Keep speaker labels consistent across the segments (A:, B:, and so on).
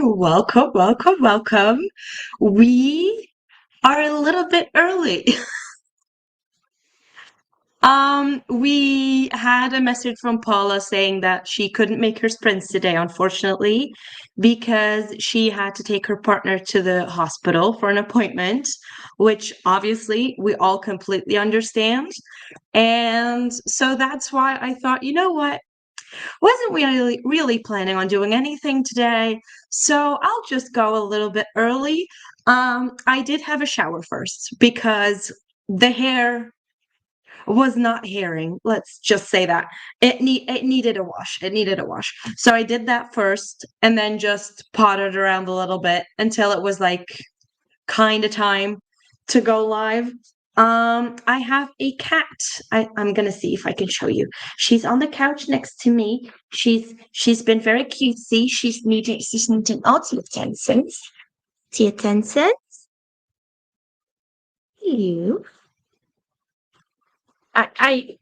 A: Welcome, welcome, welcome. We are a little bit early. We had a message from Paula saying that she couldn't make her sprints today, unfortunately, because she had to take her partner to the hospital for an appointment, which obviously we all completely understand. And so that's why I thought, you know what? Wasn't really planning on doing anything today, so I'll just go a little bit early. I did have a shower first because the hair was not hairing. Let's just say that it needed a wash. It needed a wash. So I did that first, and then just potted around a little bit until it was like kind of time to go live. I have a cat. I'm gonna see if I can show you. She's on the couch next to me. She's been very cutesy. She's needing all the attention. The attention. You. I I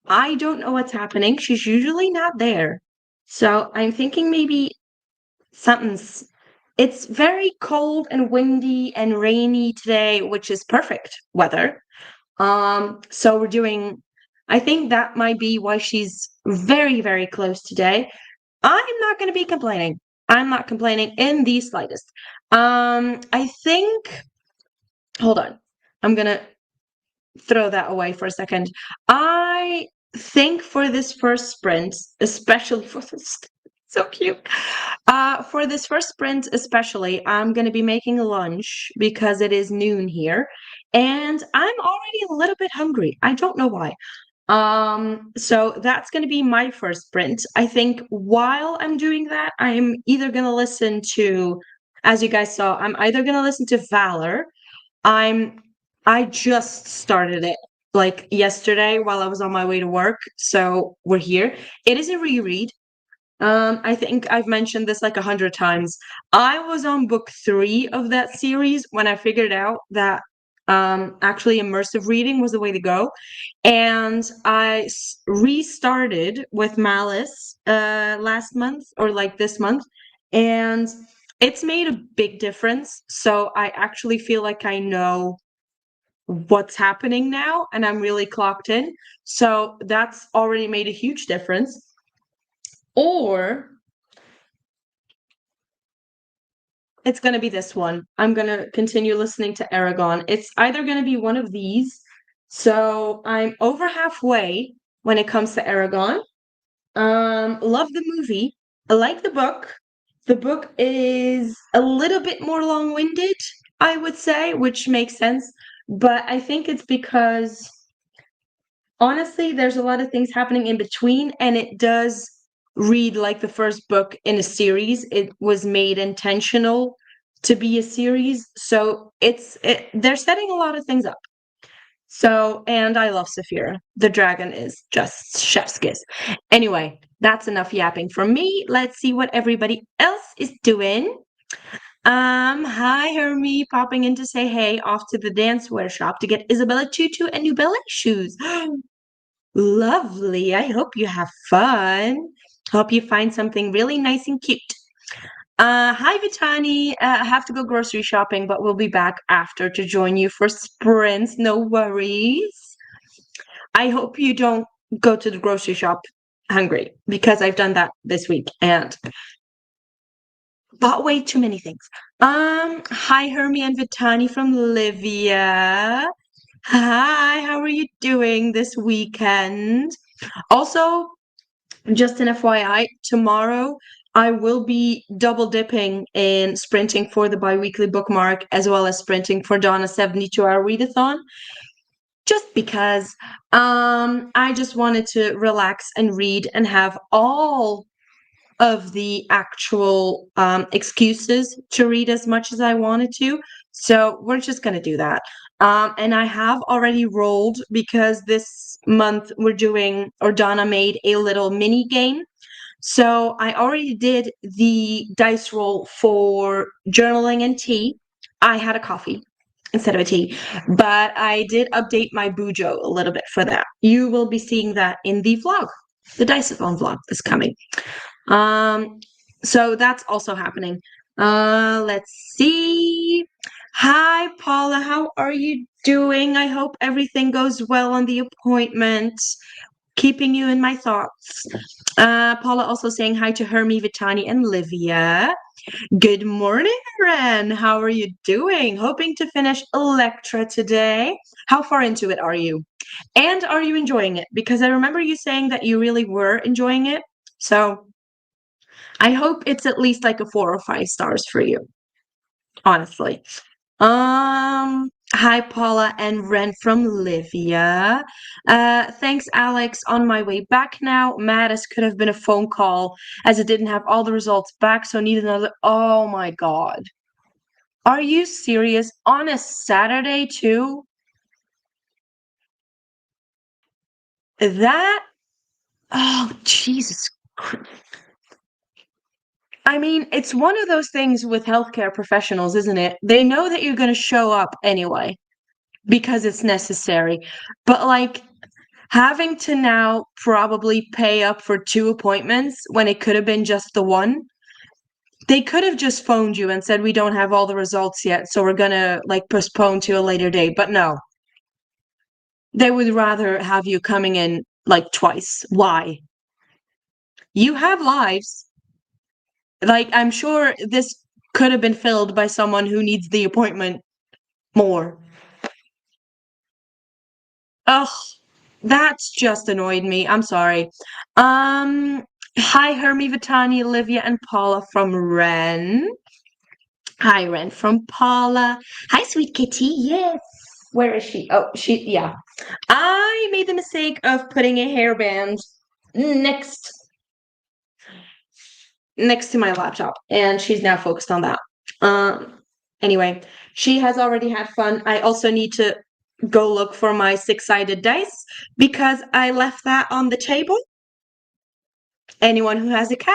A: I don't know what's happening. She's usually not there. So I'm thinking maybe something's it's very cold and windy and rainy today, which is perfect weather. So we're doing, I think that might be why she's very, very close today. I'm not going to be complaining. I'm not complaining in the slightest. I think, hold on. I'm going to throw that away for a second. I think for this first sprint, especially for this, so cute. For this first sprint, especially, I'm going to be making lunch because it is noon here, and I'm already a little bit hungry. I don't know why. So that's going to be my first sprint. I think while I'm doing that, I'm either going to listen to, as you guys saw, I'm either going to listen to Valor. I'm I just started it like yesterday while I was on my way to work. So we're here. It is a reread. I think I've mentioned this like 100 times. I was on book 3 of that series when I figured out that actually immersive reading was the way to go. And restarted with Malice last month or like this month. And it's made a big difference. So I actually feel like I know what's happening now and I'm really clocked in. So that's already made a huge difference. Or it's going to be this one. I'm going to continue listening to Aragon. It's either going to be one of these. So I'm over halfway when it comes to Aragon. Love the movie. I like the book. The book is a little bit more long-winded, I would say, which makes sense. But I think it's because honestly, there's a lot of things happening in between, and it does read like the first book in a series. It was made intentional to be a series, so they're setting a lot of things up. So, and I love Saphira. The dragon is just chef's kiss. Anyway, that's enough yapping from me. Let's see what everybody else is doing. Hi Hermie, popping in to say hey, off to the dancewear shop to get Isabella tutu and new ballet shoes. Lovely. I hope you have fun. Hope you find something really nice and cute. Hi, Vitani. I have to go grocery shopping, but we'll be back after to join you for sprints. No worries. I hope you don't go to the grocery shop hungry because I've done that this week and bought way too many things. Hi, Hermie and Vitani from Livia. Hi, how are you doing this weekend? Also, just an FYI, tomorrow I will be double dipping in sprinting for the biweekly bookmark as well as sprinting for Donna's 72-hour readathon. Just because I just wanted to relax and read and have all of the actual excuses to read as much as I wanted to. So we're just going to do that. And I have already rolled because this month we're doing, or Donna made a little mini game. So I already did the dice roll for journaling and tea. I had a coffee instead of a tea, but I did update my Bujo a little bit for that. You will be seeing that in the vlog. The Diceathon vlog is coming. Um, So that's also happening. Let's see. Hi, Paula. How are you doing? I hope everything goes well on the appointment. Keeping you in my thoughts. Paula also saying hi to Hermie, Vitani, and Livia. Good morning, Ren. How are you doing? Hoping to finish Electra today. How far into it are you? And are you enjoying it? Because I remember you saying that you really were enjoying it. So I hope it's at least like a 4 or 5 stars for you, honestly. Hi Paula and Ren from Livia. Thanks, Alex. On my way back now. Mattis could have been a phone call as it didn't have all the results back, so need another. Oh my god. Are you serious? On a Saturday too? That oh Jesus Christ. I mean, it's one of those things with healthcare professionals, isn't it? They know that you're going to show up anyway because it's necessary. But like having to now probably pay up for 2 appointments when it could have been just the one, they could have just phoned you and said, we don't have all the results yet, so we're going to like postpone to a later date. But no, they would rather have you coming in like twice. Why? You have lives. Like, I'm sure this could have been filled by someone who needs the appointment more. Ugh, that's just annoyed me. I'm sorry. Um, Hi, Hermie, Vitani, Olivia, and Paula from Ren. Hi, Ren from Paula. Hi, sweet kitty. Yes. Where is she? Oh, yeah. I made the mistake of putting a hairband next next to my laptop, and she's now focused on that. Anyway, she has already had fun. I also need to go look for my six-sided dice because I left that on the table. Anyone who has a cat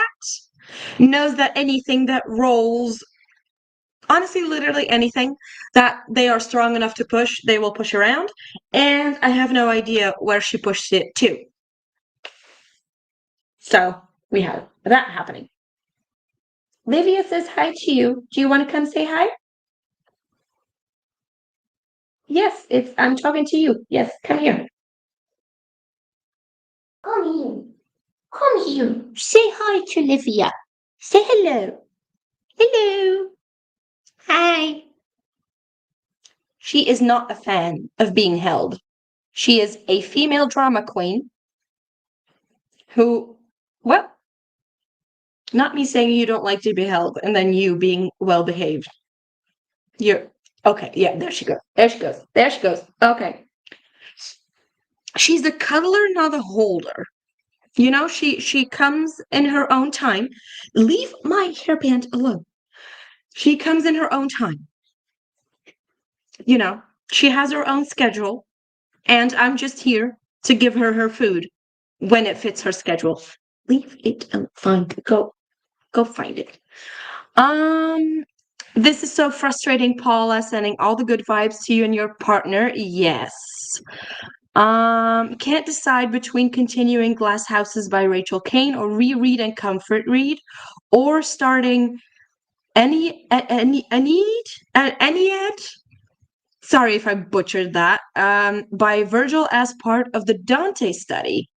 A: knows that anything that rolls, honestly, literally anything that they are strong enough to push, they will push around. And I have no idea where she pushed it to. So we have that happening. Livia says hi to you. Do you want to come say hi? Yes, I'm talking to you. Yes, come here. Come here. Come here. Say hi to Livia. Say hello. Hello. Hi. She is not a fan of being held. She is a female drama queen who, well, not me saying you don't like to be held and then you being well behaved. You're okay. Yeah, there she goes. There she goes. There she goes. Okay. She's a cuddler, not a holder. You know, she comes in her own time. Leave my hairband alone. She comes in her own time. You know, she has her own schedule, and I'm just here to give her her food when it fits her schedule. Leave it alone. Fine. Go find it. Um, this is so frustrating, Paula, sending all the good vibes to you and your partner. Yes. Can't decide between continuing Glass Houses by Rachel Kane or reread and comfort read, or starting Ennead. Sorry if I butchered that. By Virgil as part of the Dante study.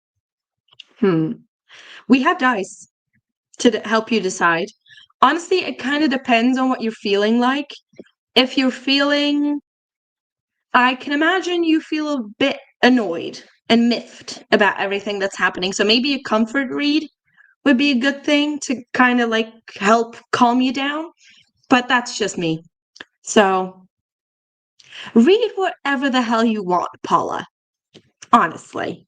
A: We have dice to help you decide. Honestly, it kind of depends on what you're feeling like. If you're feeling, I can imagine you feel a bit annoyed and miffed about everything that's happening. So maybe a comfort read would be a good thing to kind of like help calm you down. But that's just me. So read whatever the hell you want, Paula. Honestly.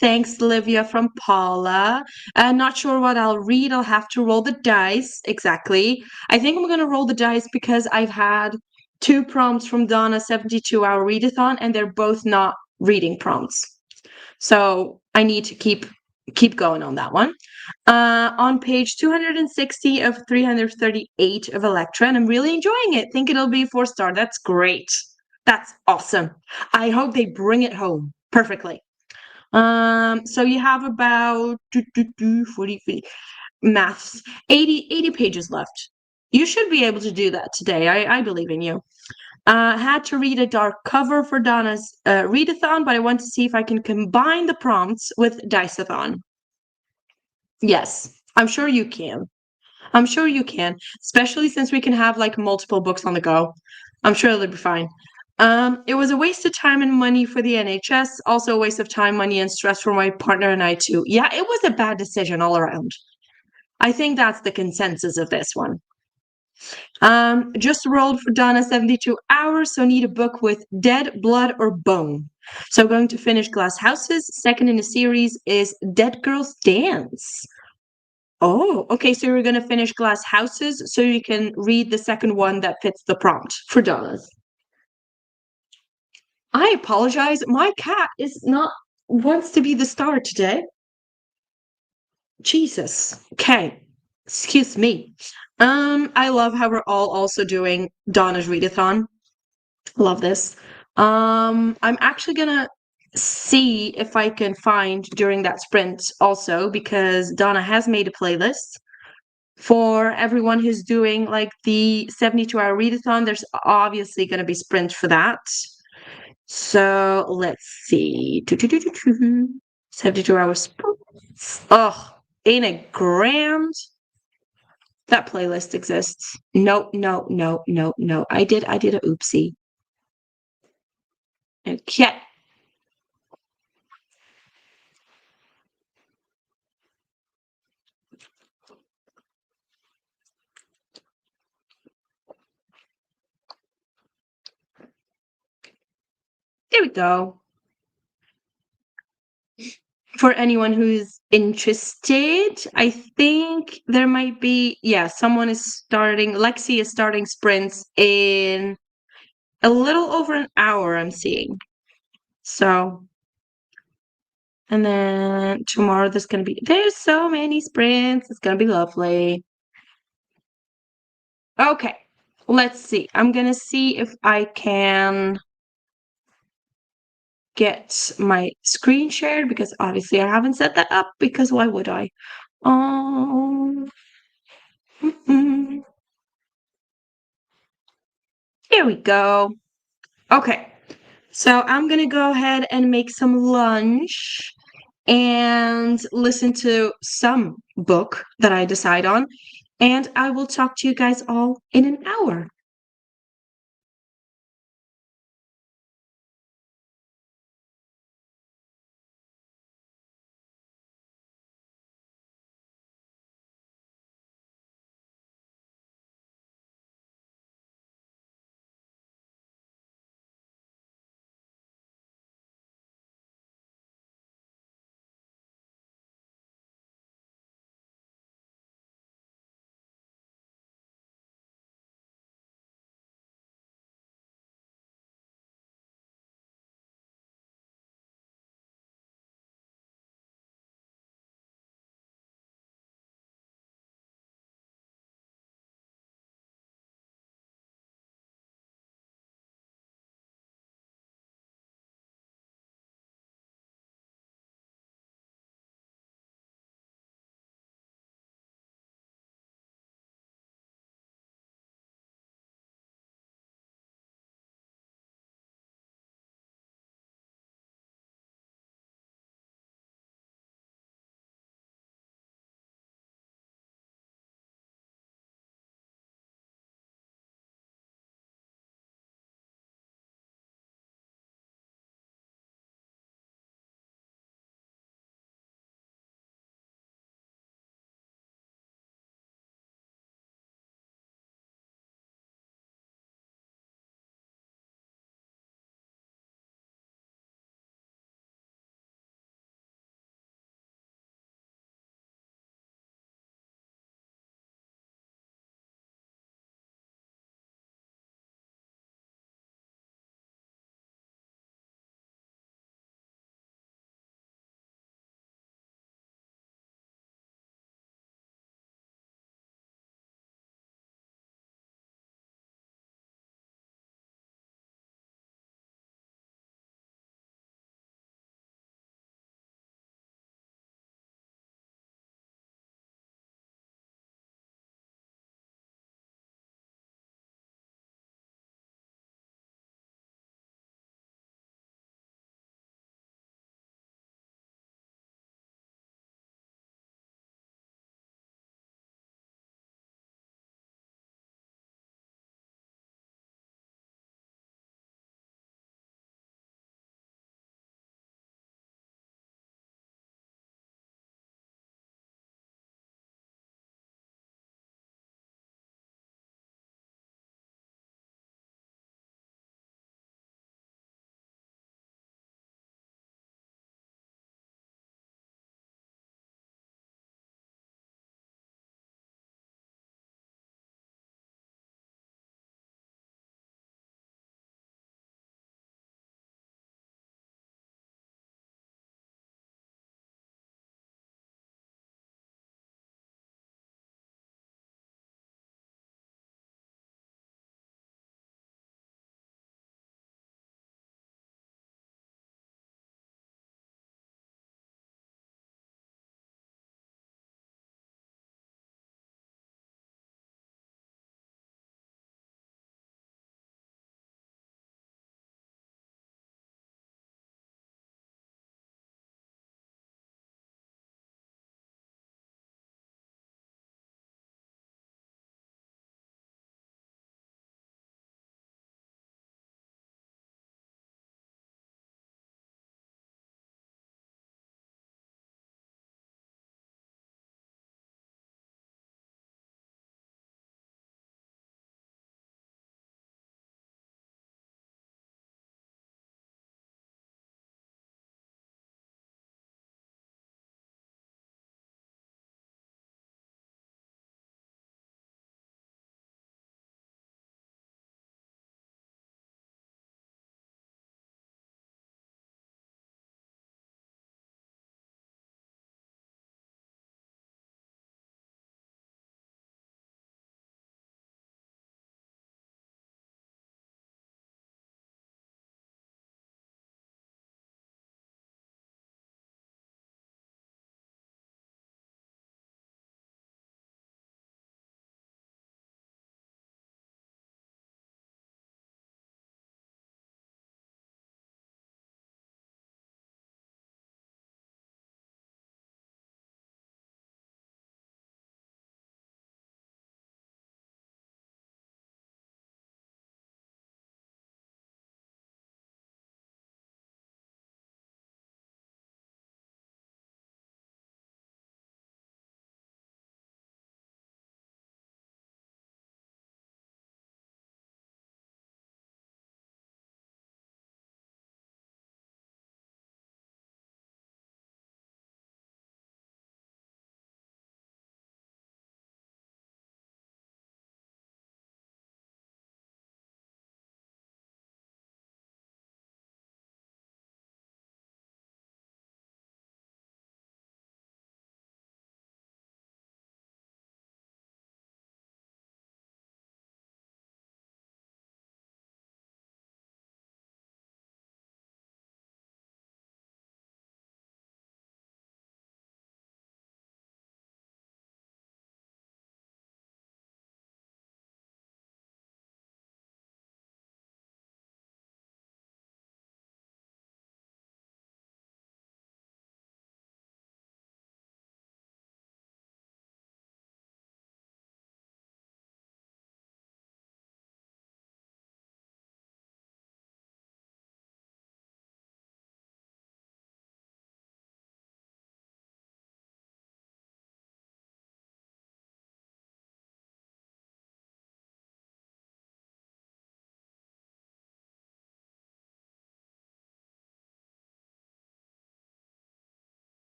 A: Thanks, Olivia from Paula. Not sure what I'll read. I'll have to roll the dice. Exactly. I think I'm gonna roll the dice because I've had 2 prompts from Donna 72-hour readathon, and they're both not reading prompts. So I need to keep going on that one. On page 260 of 338 of Electra, and I'm really enjoying it. Think it'll be 4-star. That's great. That's awesome. I hope they bring it home perfectly. So you have about 40 feet. maths. 80 pages left. You should be able to do that today. I believe in you. Had to read a dark cover for Donna's readathon, but I want to see if I can combine the prompts with Diceathon. Yes, I'm sure you can. I'm sure you can, especially since we can have like multiple books on the go. I'm sure it'll be fine. It was a waste of time and money for the NHS, also a waste of time, money, and stress for my partner and I too. Yeah, it was a bad decision all around. I think that's the consensus of this one. Just rolled for Donna 72 hours, so need a book with dead, blood, or bone. So going to finish Glass Houses. Second in the series is Dead Girls Dance. Oh, okay. So you're going to finish Glass Houses so you can read the second one that fits the prompt for Donna's. I apologize. My cat is not wants to be the star today. Jesus. Okay. Excuse me. I love how we're all also doing Donna's readathon. Love this. I'm actually gonna see if I can find during that sprint also because Donna has made a playlist for everyone who's doing like the 72-hour readathon. There's obviously gonna be sprint for that. So let's see. 72 hours. Oh, ain't it grand? That playlist exists. No, no, no, no, no. I did a oopsie. Okay. There we go. For anyone who's interested, I think there might be, yeah, someone is starting, Lexi is starting sprints in a little over an hour, I'm seeing. So, and then tomorrow there's so many sprints. It's going to be lovely. Okay, let's see. I'm going to see if I can get my screen shared because obviously I haven't set that up because why would I? Um, Here we go. Okay, so I'm gonna go ahead and make some lunch and listen to some book that I decide on, and I will talk to you guys all in an hour.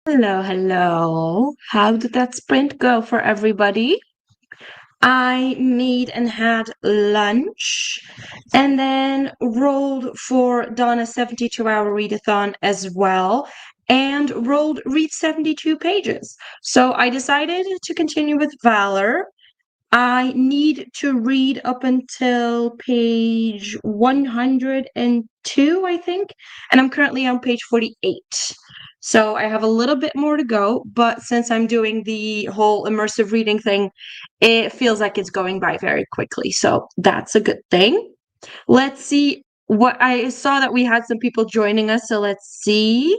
A: Hello, hello. How did that sprint go for everybody? I made and had lunch and then rolled for Donna's 72-hour readathon as well and rolled read 72 pages. So I decided to continue with Valor. I need to read up until page 102, I think, and I'm currently on page 48. So I have a little bit more to go, but since I'm doing the whole immersive reading thing, it feels like it's going by very quickly. So that's a good thing. Let's see what I saw that we had some people joining us, so let's see.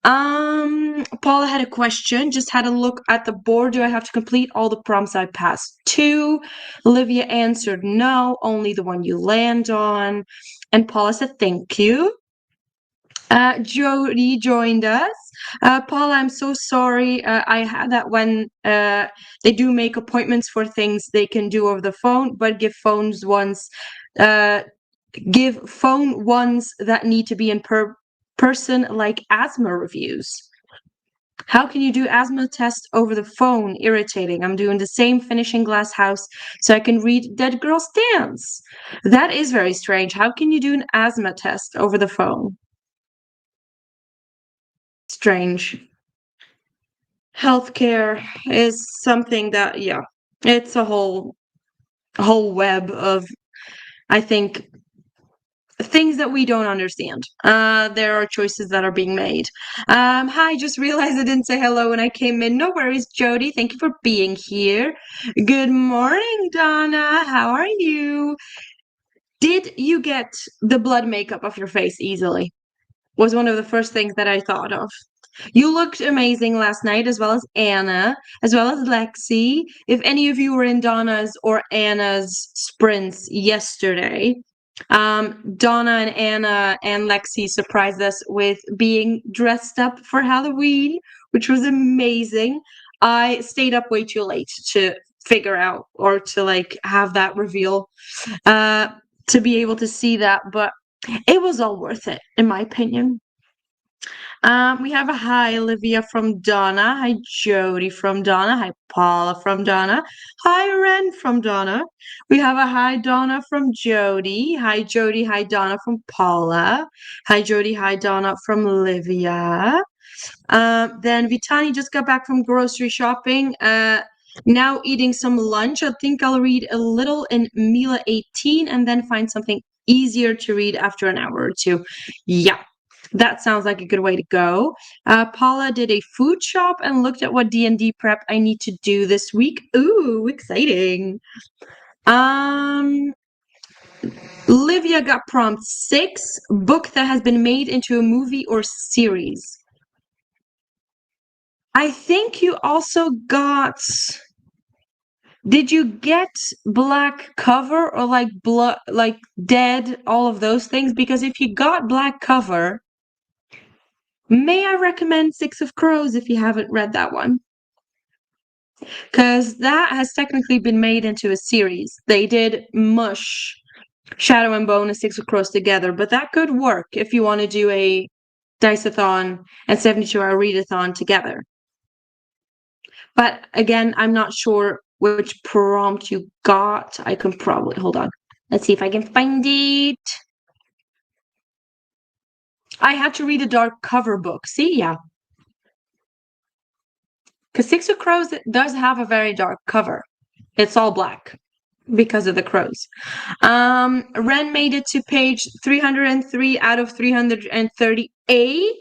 A: Paula had a question, just had a look at the board. Do I have to complete all the prompts I passed to? Olivia answered no, only the one you land on. And Paula said thank you. Jody joined us. Paula, I'm so sorry. I had that when they do make appointments for things they can do over the phone, but uh, give phone ones that need to be in person, like asthma reviews. How can you do asthma test over the phone? Irritating. I'm doing the same finishing glass house so I can read Dead Girls Dance. That is very strange. How can you do an asthma test over the phone? Strange. Healthcare is something that, yeah, it's a whole web of, I think, things that we don't understand. There are choices that are being made. Hi, just realized I didn't say hello when I came in. No worries, Jody. Thank you for being here. Good morning, Donna. How are you? Did you get the blood makeup off your face easily? Was one of the first things that I thought of. You looked amazing last night, as well as Anna, as well as Lexi. If any of you were in Donna's or Anna's sprints yesterday, Donna and Anna and Lexi surprised us with being dressed up for Halloween, which was amazing. I stayed up way too late to figure out or to like have that reveal, uh, to be able to see that, but it was all worth it, in my opinion. We have a hi, Olivia from Donna. Hi, Jody from Donna. Hi, Paula from Donna. Hi, Ren from Donna. We have a hi, Donna from Jody. Hi, Jody. Hi, Donna from Paula. Hi, Jody. Hi, Donna from Olivia. Then Vitani just got back from grocery shopping. Now eating some lunch. I think I'll read a little in Mila 18 and then find something easier to read after an hour or two. Yeah. That sounds like a good way to go. Paula did a food shop and looked at what D&D prep I need to do this week. Ooh, exciting. Livia got prompt 6, book that has been made into a movie or series. I think you also got... Did you get black cover or like blood, like dead, all of those things? Because if you got black cover, may I recommend Six of Crows if you haven't read that one? Because that has technically been made into a series. They did mush Shadow and Bone and Six of Crows together, but that could work if you want to do a Diceathon and 72-hour readathon together. But again, I'm not sure which prompt you got. I can probably, hold on. Let's see if I can find it. I had to read a dark cover book. See, yeah. Because Six of Crows does have a very dark cover. It's all black because of the crows. Ren made it to page 303 out of 338.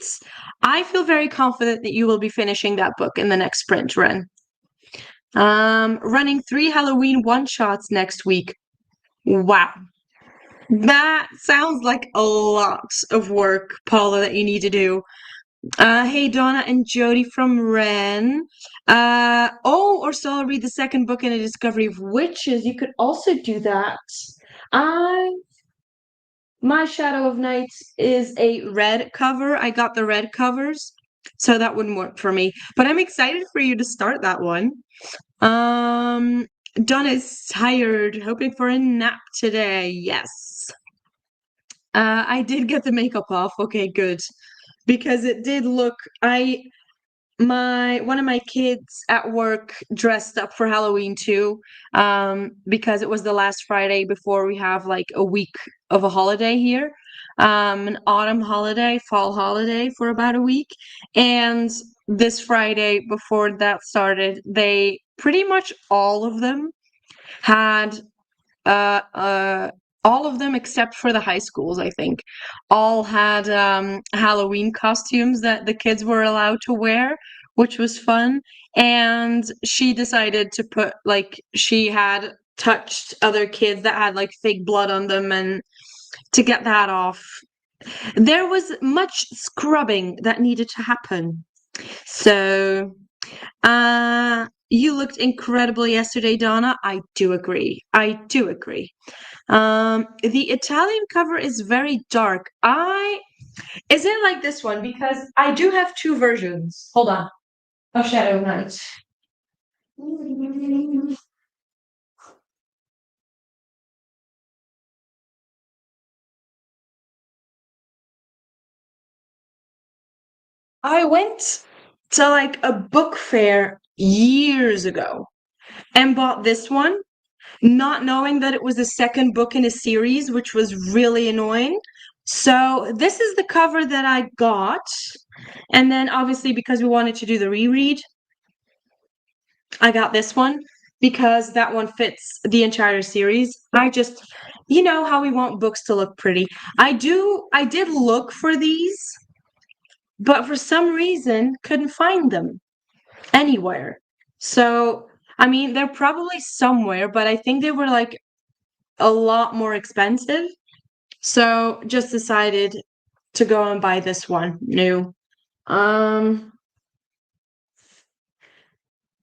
A: I feel very confident that you will be finishing that book in the next sprint, Ren. Running 3 Halloween one-shots next week. Wow. That sounds like a lot of work, Paula, that you need to do. Hey, Donna and Jody from Ren. Or so I'll read the second book in A Discovery of Witches. You could also do that. My Shadow of Nights is a red cover. I got the red covers, so that wouldn't work for me. But I'm excited for you to start that one. Donna is tired, hoping for a nap today. Yes. I did get the makeup off. Okay, good. Because it did look, my one of my kids at work dressed up for Halloween too, because it was the last Friday before we have like a week of a holiday here, an autumn holiday, fall holiday for about a week. And this Friday before that started, they pretty much all of them had uh, uh, all of them except for the high schools, I think, all had Halloween costumes that the kids were allowed to wear, which was fun. And she decided to put, like, she had touched other kids that had like fake blood on them, and to get that off, there was much scrubbing that needed to happen. So, you looked incredible yesterday, Donna. I do agree. I do agree. The Italian cover is very dark. Is it like this one? Because I do have two versions. Hold on. Of Shadow Knight. I went to like a book fair years ago and bought this one, not knowing that it was the second book in a series, which was really annoying. So this is the cover that I got. And then obviously because we wanted to do the reread, I got this one because that one fits the entire series. You know how we want books to look pretty. I did look for these, but for some reason couldn't find them anywhere. So, I mean, they're probably somewhere, but I think they were like a lot more expensive. So, just decided to go and buy this one new. Um,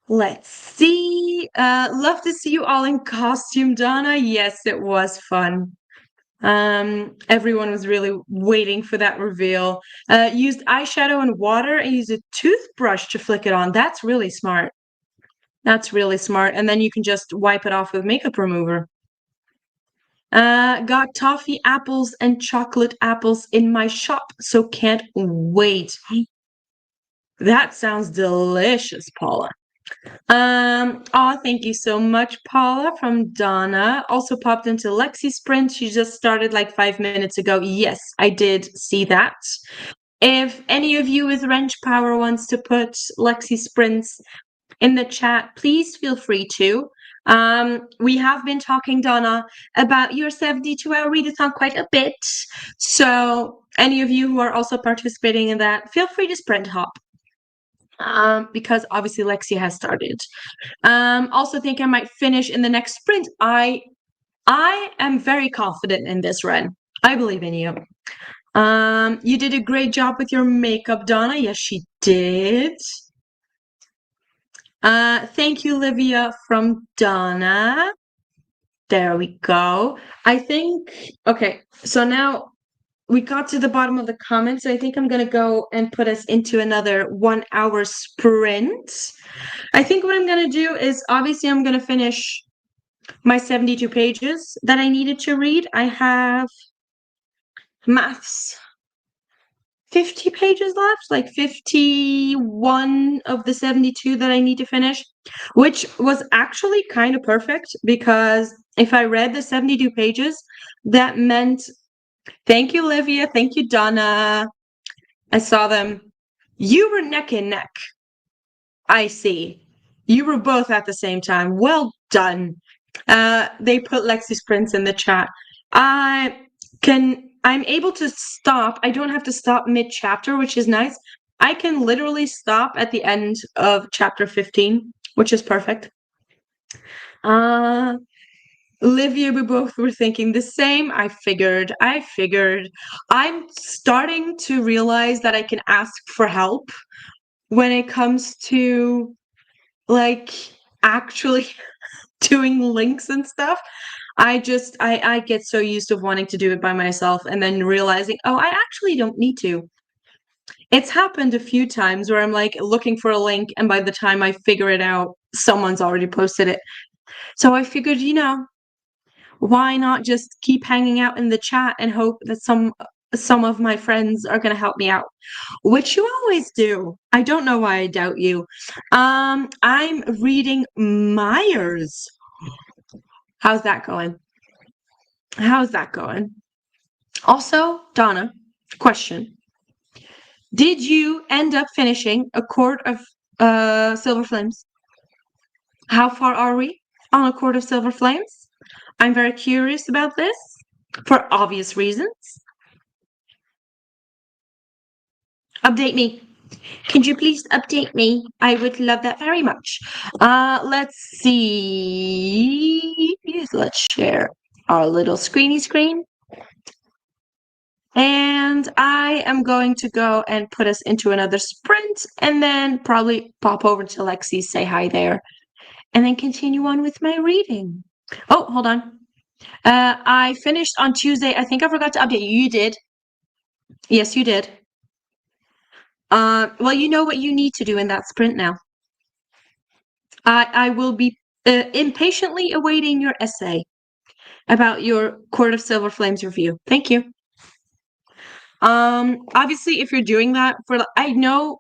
A: let's see. Love to see you all in costume, Donna. Yes, it was fun. Everyone was really waiting for that reveal. Used eyeshadow and water and used a toothbrush to flick it on. That's really smart. That's really smart. And then you can just wipe it off with makeup remover. Got toffee apples and chocolate apples in my shop, so can't wait. That sounds delicious, Paula. Oh, thank you so much, Paula from Donna. Also popped into Lexi Sprint. She just started like 5 minutes ago. Yes, I did see that. If any of you with wrench power wants to put Lexi Sprints in the chat, please feel free to. We have been talking, Donna, about your 72-hour readathon quite a bit. So any of you who are also participating in that, feel free to sprint hop. Because obviously Lexi has started. Also think I might finish in the next sprint. I am very confident in this, Ren. I believe in you. You did a great job with your makeup, Donna. Yes, she did. Thank you, Livia from Donna. There we go. I think, okay, so now we got to the bottom of the comments. I think I'm going to go and put us into another 1 hour sprint. I think what I'm going to do is obviously I'm going to finish my 72 pages that I needed to read. I have maths 50 pages left, like 51 of the 72 that I need to finish, which was actually kind of perfect because if I read the 72 pages, that meant, thank you, Livia, thank you, Donna. I saw them. You were neck and neck. I see. You were both at the same time. Well done. They put Lexi Sprints in the chat. I'm able to stop. I don't have to stop mid-chapter, which is nice. I can literally stop at the end of chapter 15, which is perfect. Livia, we both were thinking the same. I figured. I'm starting to realize that I can ask for help when it comes to like actually doing links and stuff. I get so used to wanting to do it by myself and then realizing, oh, I actually don't need to. It's happened a few times where I'm like looking for a link and by the time I figure it out, someone's already posted it. So I figured, why not just keep hanging out in the chat and hope that some of my friends are going to help me out, which you always do. I don't know why I doubt you. I'm reading Myers. How's that going? How's that going? Also, Donna, question. Did you end up finishing A Court of Silver Flames? How far are we on A Court of Silver Flames? I'm very curious about this for obvious reasons. Update me. Can you please update me? I would love that very much. Let's see. Let's share our little screeny screen. And I am going to go and put us into another sprint and then probably pop over to Lexi, say hi there, and then continue on with my reading. Oh, hold on. I finished on Tuesday. I think I forgot to update you. You did. Yes, you did. Well, you know what you need to do in that sprint now. I will be impatiently awaiting your essay about your Court of Silver Flames review. Thank you. Obviously, if you're doing that I know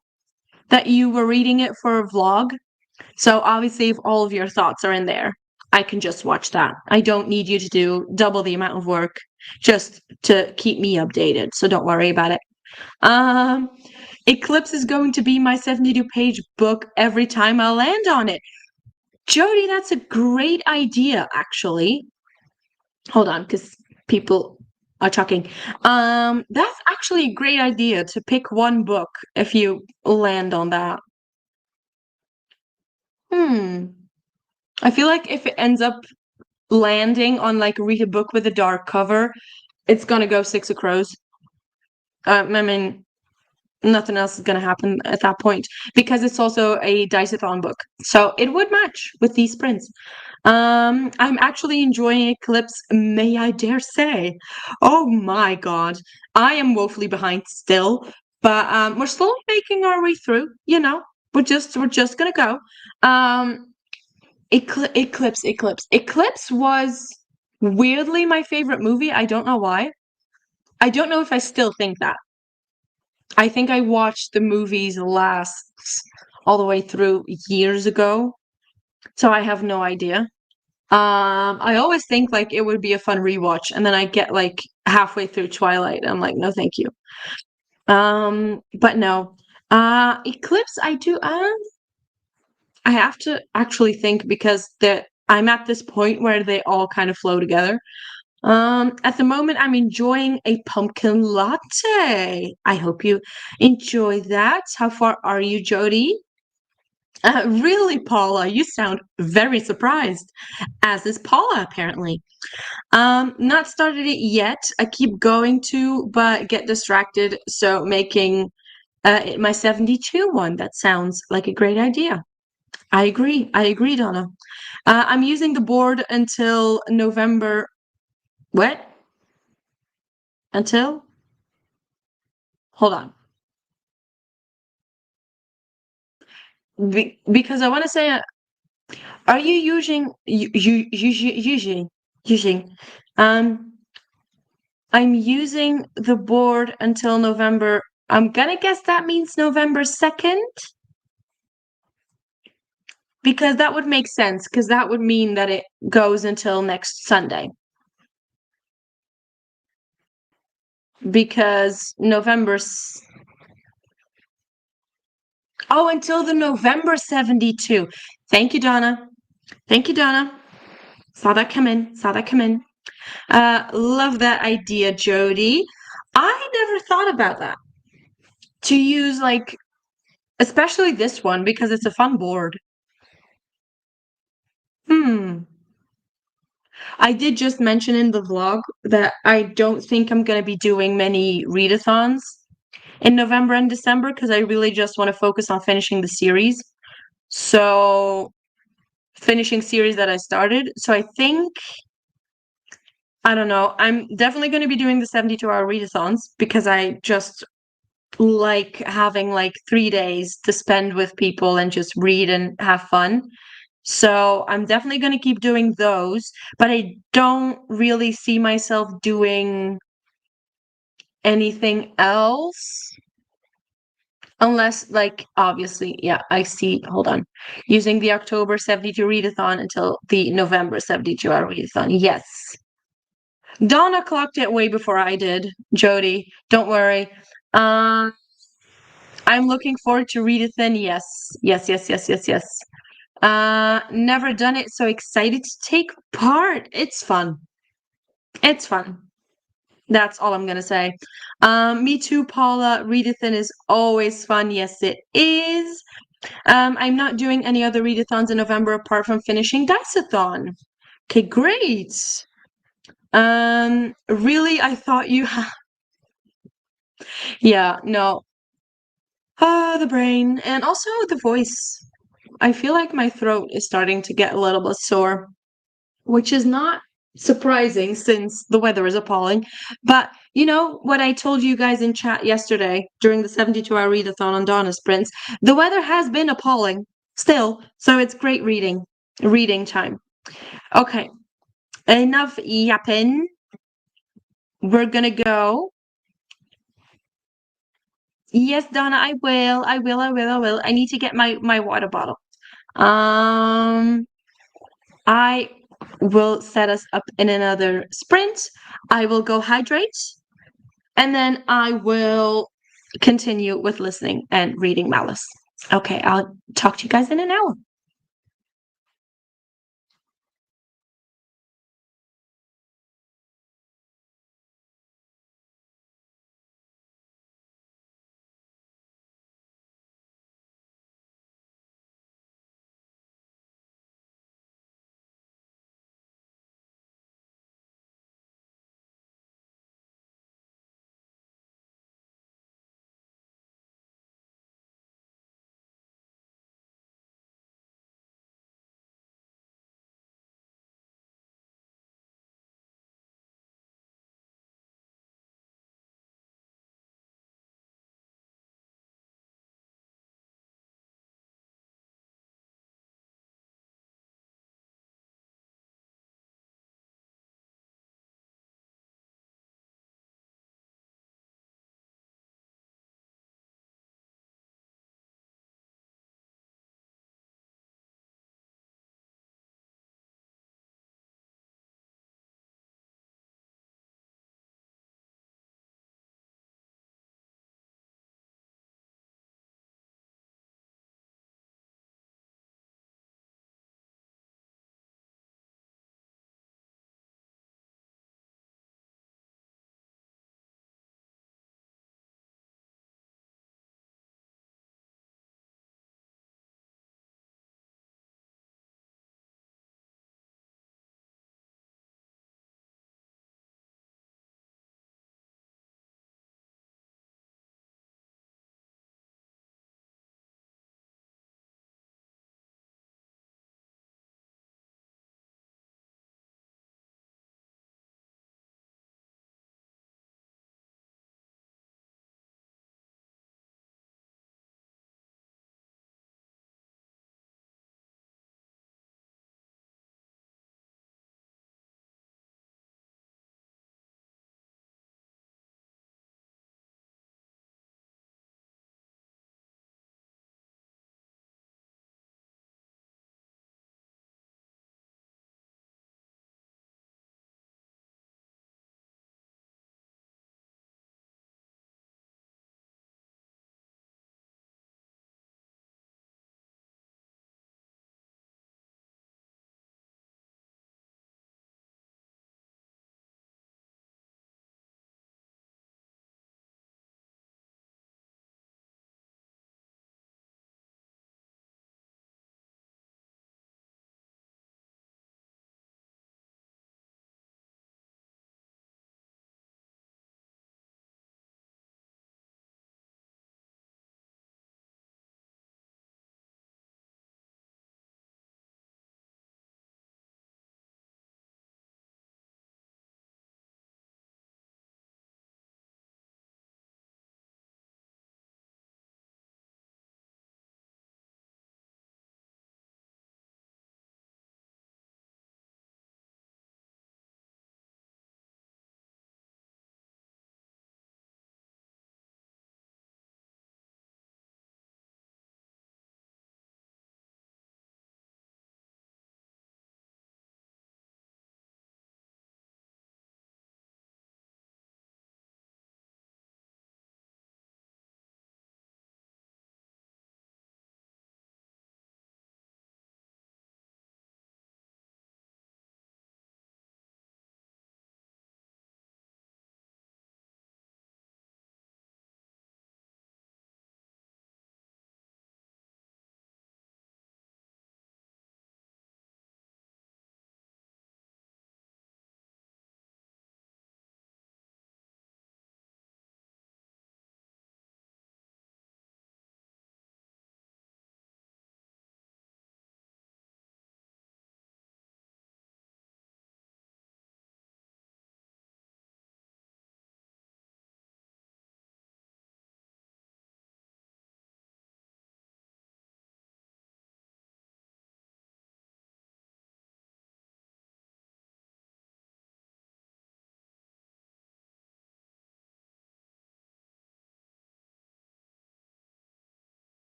A: that you were reading it for a vlog, so obviously if all of your thoughts are in there, I can just watch that. I don't need you to do double the amount of work just to keep me updated, so don't worry about it. Eclipse is going to be my 72-page book every time I land on it. Jody, that's a great idea, actually. Hold on, because people are talking. That's actually a great idea to pick one book if you land on that. I feel like if it ends up landing on like read a book with a dark cover, it's gonna go Six of Crows. I mean, nothing else is gonna happen at that point because it's also a Diceathon book, so it would match with these prints. I'm actually enjoying Eclipse, may I dare say. Oh my god, I am woefully behind still, but we're slowly making our way through. You know, we're just gonna go. Eclipse was weirdly my favorite movie. I don't know why. I don't know if I still think that. I think I watched the movies last all the way through years ago, so I have no idea. I always think like it would be a fun rewatch, and then I get like halfway through Twilight, and I'm like, no, thank you. But no. Eclipse, I have to actually think because I'm at this point where they all kind of flow together. At the moment, I'm enjoying a pumpkin latte. I hope you enjoy that. How far are you, Jody? Really, Paula, you sound very surprised, as is Paula, apparently. Not started it yet. I keep going to, but get distracted. So making my 72 one. That sounds like a great idea. I agree. I agree, Donna. I'm using the board until November. What? Until? Hold on. Because I want to say, are you using? I'm using the board until November. I'm gonna guess that means November 2nd. Because that would make sense, because that would mean that it goes until next Sunday. Because Oh, until the November 72. Thank you, Donna. Thank you, Donna. Saw that come in. Saw that come in. Love that idea, Jody. I never thought about that. To use, like, especially this one, because it's a fun board. I did just mention in the vlog that I don't think I'm going to be doing many readathons in November and December because I really just want to focus on finishing the series. So, finishing series that I started. So I think, I don't know, I'm definitely going to be doing the 72-hour readathons because I just like having like 3 days to spend with people and just read and have fun. So I'm definitely going to keep doing those, but I don't really see myself doing anything else. Unless, like, obviously, yeah, I see. Hold on. Using the October 72 readathon until the November 72-hour readathon. Yes. Donna clocked it way before I did, Jody. Don't worry. Um, I'm looking forward to readathon. Yes. Yes, yes, yes, yes, yes. Never done it, so excited to take part. It's fun. It's fun. That's all I'm gonna say. Me too, Paula. Readathon is always fun. Yes, it is. I'm not doing any other readathons in November apart from finishing Diceathon. Okay, great. Really, I thought you yeah, no. Ah, the brain and also the voice. I feel like my throat is starting to get a little bit sore, which is not surprising since the weather is appalling. But you know what I told you guys in chat yesterday during the 72-hour readathon on Donna Sprints? The weather has been appalling still, so it's great reading time. Okay, enough yapping. We're gonna go. Yes, Donna, I will. I will. I will. I will. I need to get my water bottle. Um, I will set us up in another sprint. I will go hydrate, and then I will continue with listening and reading Malice. Okay, I'll talk to you guys in an hour.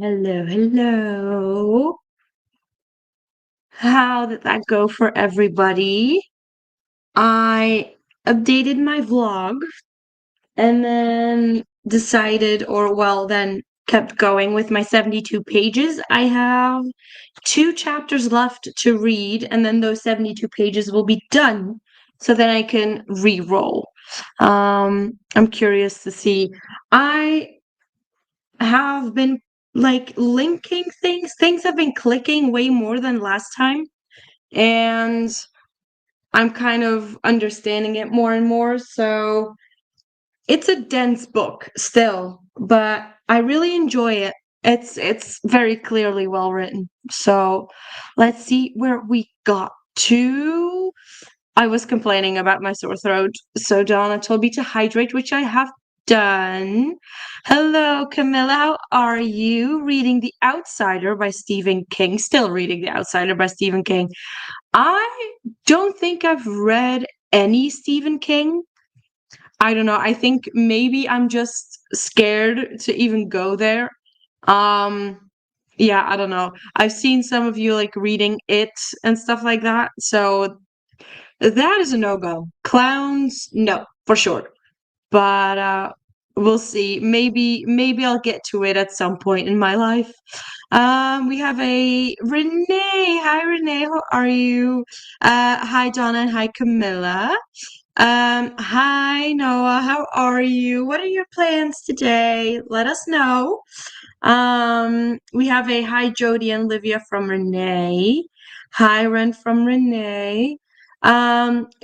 A: Hello, hello. How did that go for everybody? I updated my vlog and then decided, or well, then kept going with my 72 pages. I have 2 chapters left to read, and then those 72 pages will be done. So then I can re-roll. I'm curious to see. I have been like linking things. Things have been clicking way more than last time, and I'm kind of understanding it more and more. So it's a dense book still, but I really enjoy it. It's very clearly well written. So let's see where we got to. I was complaining about my sore throat, so Donna told me to hydrate, which I have done. Hello, Camilla. How are you? Reading The Outsider by Stephen King. Still reading The Outsider by Stephen King. I don't think I've read any Stephen King. I don't know. I think maybe I'm just scared to even go there. Um, yeah, I don't know. I've seen some of you like reading it and stuff like that. So that is a no-go. Clowns, no, for sure. But we'll see. Maybe I'll get to it at some point in my life. We have a Renee. Hi Renee, how are you? Hi Donna and hi Camilla. Hi Noah, how are you? What are your plans today? Let us know. We have a hi Jody and Livia from Renee. Hi Ren from Renee.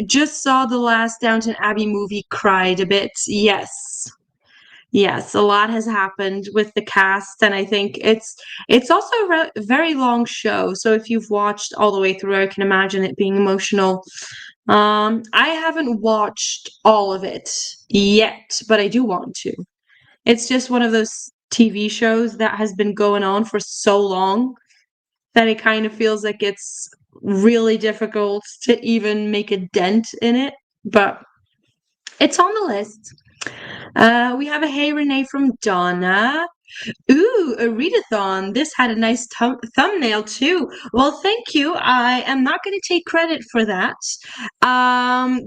A: Just saw the last Downton Abbey movie, cried a bit. Yes. Yes, a lot has happened with the cast, and I think it's also a very long show. So if you've watched all the way through, I can imagine it being emotional. I haven't watched all of it yet, but I do want to. It's just one of those TV shows that has been going on for so long that it kind of feels like it's really difficult to even make a dent in it, but it's on the list. We have a hey Renee from Donna. Ooh, a readathon. This had a nice thumbnail too. Well, thank you. I am not going to take credit for that.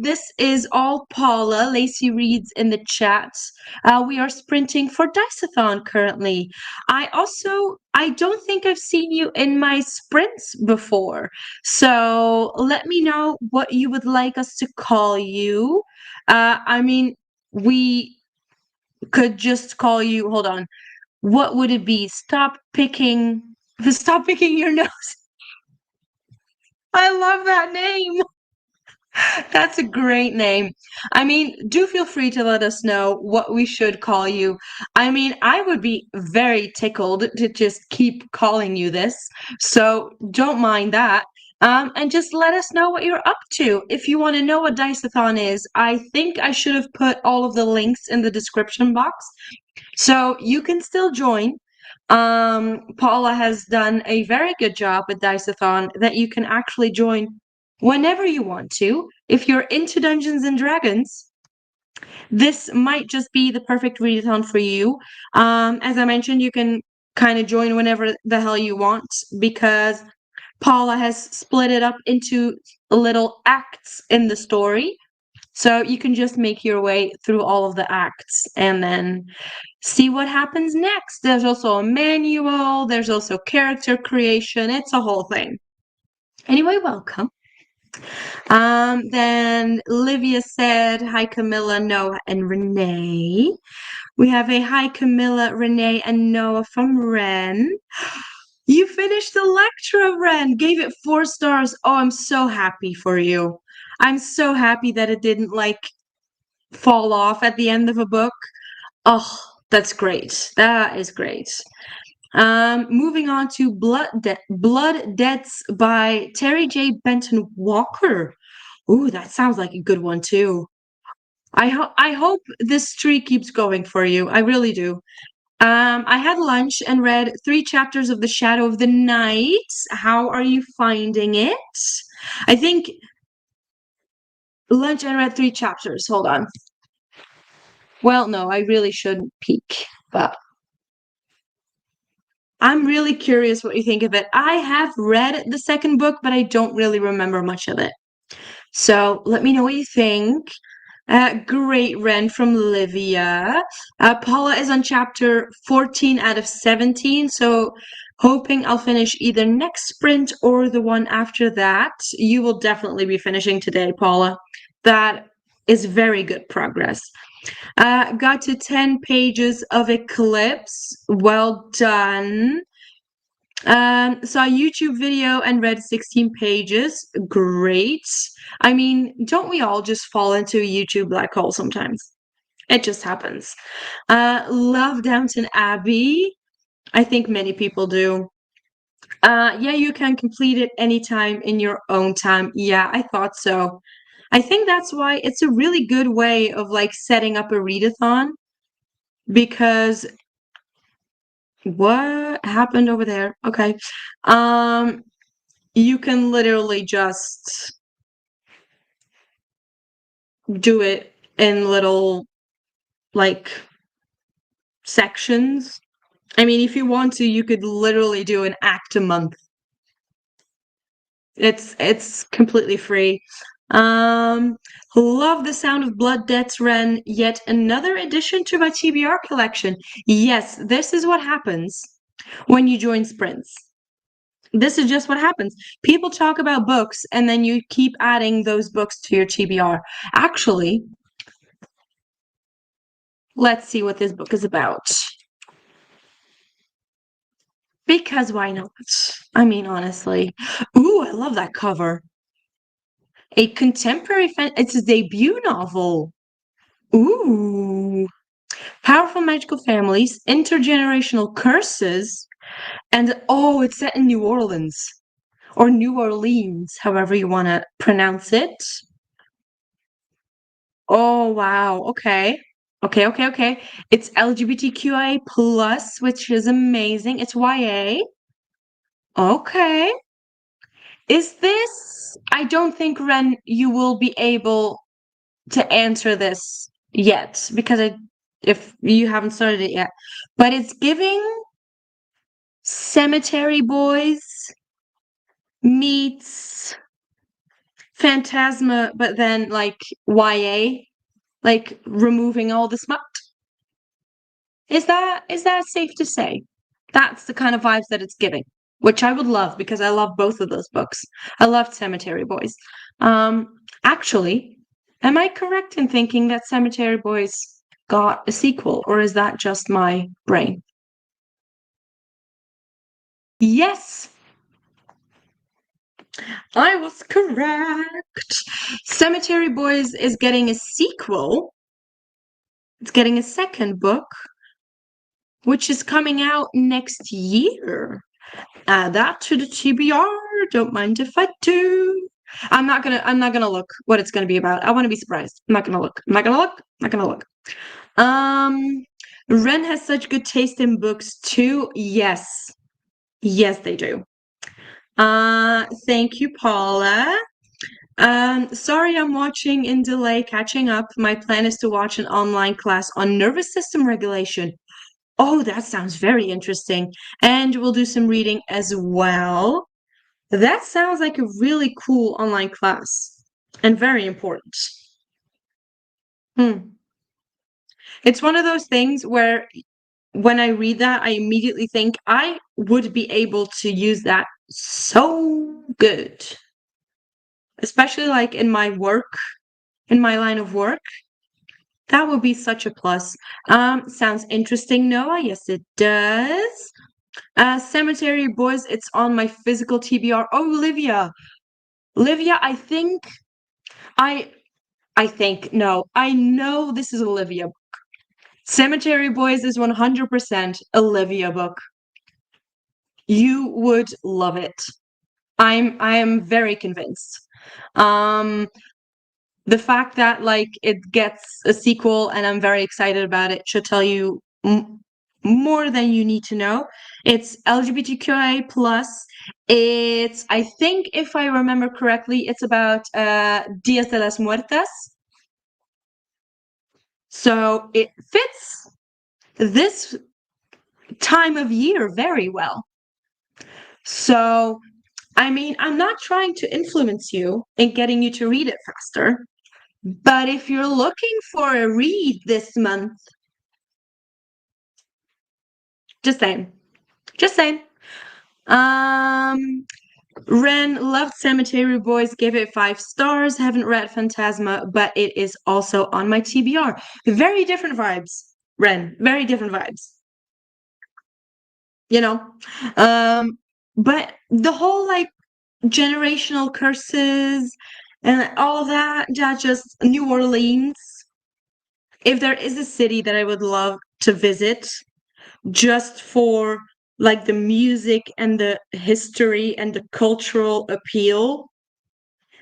A: This is all Paula. Lacey reads in the chat. We are sprinting for Diceathon currently. I don't think I've seen you in my sprints before. So let me know what you would like us to call you. I mean, we could just call you, hold on. What would it be? Stop picking your nose. I love that name. That's a great name. I mean, do feel free to let us know what we should call you. I mean, I would be very tickled to just keep calling you this. So don't mind that. And just let us know what you're up to. If you want to know what Diceathon is, I think I should have put all of the links in the description box. So you can still join. Paula has done a very good job with Diceathon that you can actually join whenever you want to. If you're into Dungeons and Dragons, this might just be the perfect readathon for you. As I mentioned, you can kind of join whenever the hell you want because Paula has split it up into little acts in the story. So you can just make your way through all of the acts and then see what happens next. There's also a manual, there's also character creation. It's a whole thing. Anyway, welcome. Then Livia said, hi Camilla, Noah, and Renee. We have a hi Camilla, Renee, and Noah from Ren. You finished Electra, Ren. Gave it 4 stars. Oh, I'm so happy for you. I'm so happy that it didn't like fall off at the end of a book. Oh, that's great. That is great. Moving on to Blood Debts by Terry J. Benton Walker. Ooh, that sounds like a good one too. I hope this streak keeps going for you. I really do. I had lunch and read 3 chapters of The Shadow of the Night. How are you finding it? I think lunch and read 3 chapters. Hold on. Well, no, I really shouldn't peek, but I'm really curious what you think of it. I have read the second book, but I don't really remember much of it. So let me know what you think. Great, Ren from Livia. Paula is on chapter 14 out of 17, so hoping I'll finish either next sprint or the one after that. You will definitely be finishing today, Paula. That is very good progress. Got to 10 pages of Eclipse. Well done. Saw a YouTube video and read 16 pages. Great. I mean, don't we all just fall into a YouTube black hole sometimes? It just happens. Love Downton Abbey. I think many people do. Yeah, you can complete it anytime in your own time. Yeah, I thought so. I think that's why it's a really good way of like setting up a readathon because what happened over there? Okay. Um, you can literally just do it in little like sections. I mean, if you want to, you could literally do an act a month. It's completely free. Love the sound of blood debts, Ren. Yet another addition to my TBR collection. Yes, this is what happens when you join sprints. This is just what happens. People talk about books and then you keep adding those books to your TBR. Actually, let's see what this book is about. Because why not? I mean, honestly. Ooh, I love that cover. A contemporary it's a debut novel. Ooh. Powerful magical families, intergenerational curses, and oh, it's set in New Orleans. Or New Orleans, however you want to pronounce it. Oh, wow. Okay. Okay. It's LGBTQIA plus, which is amazing. It's YA. Okay. Is this? I don't think, Ren, you will be able to answer this yet because if you haven't started it yet. But it's giving Cemetery Boys meets Phantasma, but then like YA, like removing all the smut. Is that safe to say? That's the kind of vibes that it's giving, which I would love because I love both of those books. I loved Cemetery Boys. Actually, am I correct in thinking that Cemetery Boys got a sequel, or is that just my brain? Yes, I was correct. Cemetery Boys is getting a sequel. It's getting a second book, which is coming out next year. Add that to the TBR. Don't mind if I do. I'm not gonna look what it's gonna be about. I want to be surprised. I'm not gonna look. I'm not gonna look. I'm not gonna look. Um, Ren has such good taste in books too. Yes. Yes, they do. Thank you, Paula. Sorry I'm watching in delay, catching up. My plan is to watch an online class on nervous system regulation. Oh, that sounds very interesting. And we'll do some reading as well. That sounds like a really cool online class and very important. It's one of those things where when I read that, I immediately think I would be able to use that so good, especially like in my work, in my line of work. That would be such a plus. Sounds interesting, Noah. Yes, it does. Cemetery Boys, it's on my physical TBR. Oh, Olivia. Olivia, I I think no. I know this is Olivia. Cemetery Boys is 100% Olivia book. You would love it. I am very convinced. Um the fact that like it gets a sequel and I'm very excited about it should tell you more than you need to know. It's LGBTQIA plus. It's I think if I remember correctly, it's about Dias de las Muertas. So it fits this time of year very well. So, I mean, I'm not trying to influence you in getting you to read it faster, but if you're looking for a read this month, just saying, just saying. Um, Ren loved Cemetery Boys, gave it 5 stars. Haven't read Phantasma, but it is also on my TBR. Very different vibes, Ren. Very different vibes. You know, but the whole like generational curses and all of that, just New Orleans. If there is a city that I would love to visit just for like the music and the history and the cultural appeal,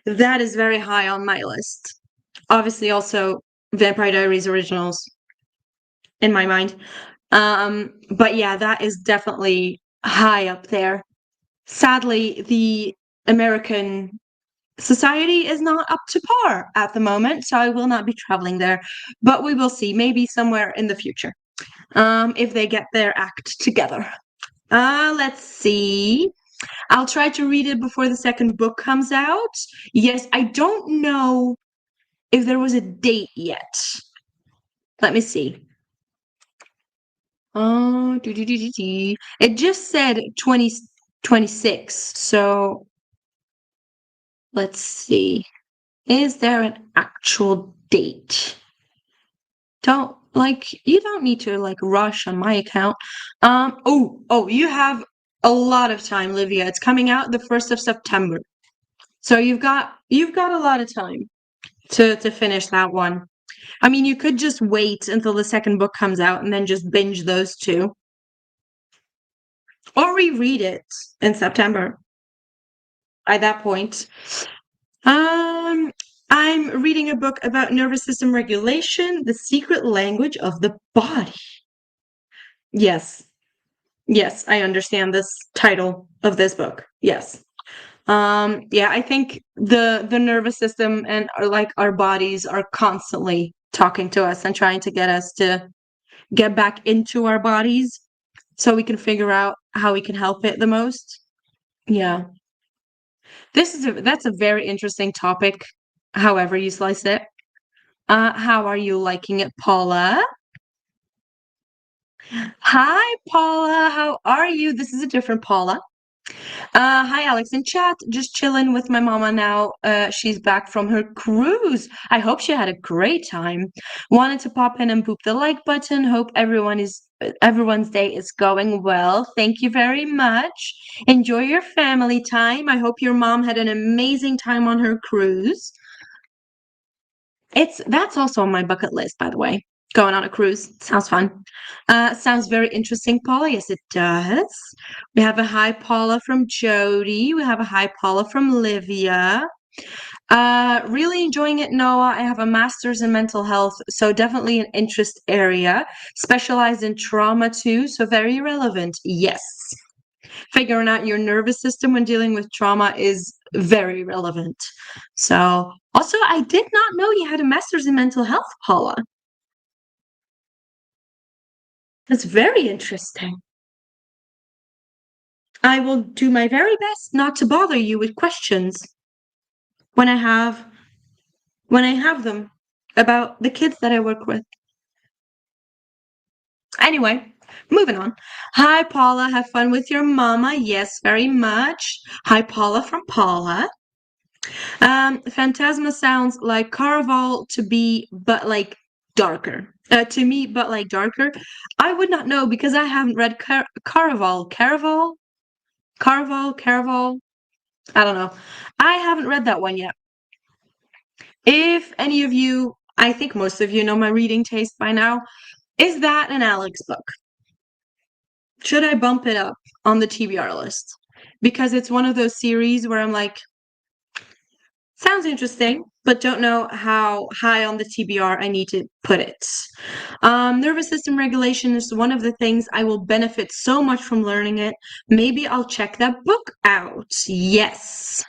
A: that is very high on my list. Obviously, also Vampire Diaries originals in my mind. But yeah, that is definitely high up there. Sadly, the American society is not up to par at the moment, so I will not be traveling there. But we will see, maybe somewhere in the future, if they get their act together. Let's see. I'll try to read it before the second book comes out. Yes, I don't know if there was a date yet. Let me see. Oh, it just said 2026. So let's see. Is there an actual date? You don't need to like rush on my account. Oh, you have a lot of time, Livia. It's coming out the 1st of September. So you've got a lot of time to finish that one. I mean, you could just wait until the second book comes out and then just binge those two. Or reread it in September at that point. Um, I'm reading a book about nervous system regulation, the secret language of the body. Yes. Yes, I understand this title of this book. Yes. Yeah, I think the nervous system and like our bodies are constantly talking to us and trying to get us to get back into our bodies so we can figure out how we can help it the most. Yeah. That's a very interesting topic, however you slice it. How are you liking it, Paula? Hi, Paula. How are you? This is a different Paula. Hi, Alex in chat. Just chilling with my mama now. She's back from her cruise. I hope she had a great time. Wanted to pop in and boop the like button. Hope everyone's day is going well. Thank you very much. Enjoy your family time. I hope your mom had an amazing time on her cruise. That's also on my bucket list, by the way. Going on a cruise. Sounds fun. Sounds very interesting, Paula. Yes, it does. We have a hi Paula from Jody. We have a hi Paula from Livia. Really enjoying it, Noah. I have a master's in mental health, so definitely an interest area. Specialized in trauma too, so very relevant. Yes. Figuring out your nervous system when dealing with trauma is very relevant. So, also, I did not know you had a master's in mental health, Paula. That's very interesting. I will do my very best not to bother you with questions when I have them about the kids that I work with. Anyway, moving on. Hi, Paula. Have fun with your mama. Yes, very much. Hi, Paula from Paula. Phantasma sounds like Caraval to be, but like darker. To me, but like darker. I would not know because I haven't read Caraval. Caraval. I don't know. I haven't read that one yet. If any of you, I think most of you know my reading taste by now, is that an Alex book? Should I bump it up on the TBR list? Because it's one of those series where I'm like, sounds interesting, but don't know how high on the TBR I need to put it. Nervous system regulation is one of the things I will benefit so much from learning it. Maybe I'll check that book out. Yes.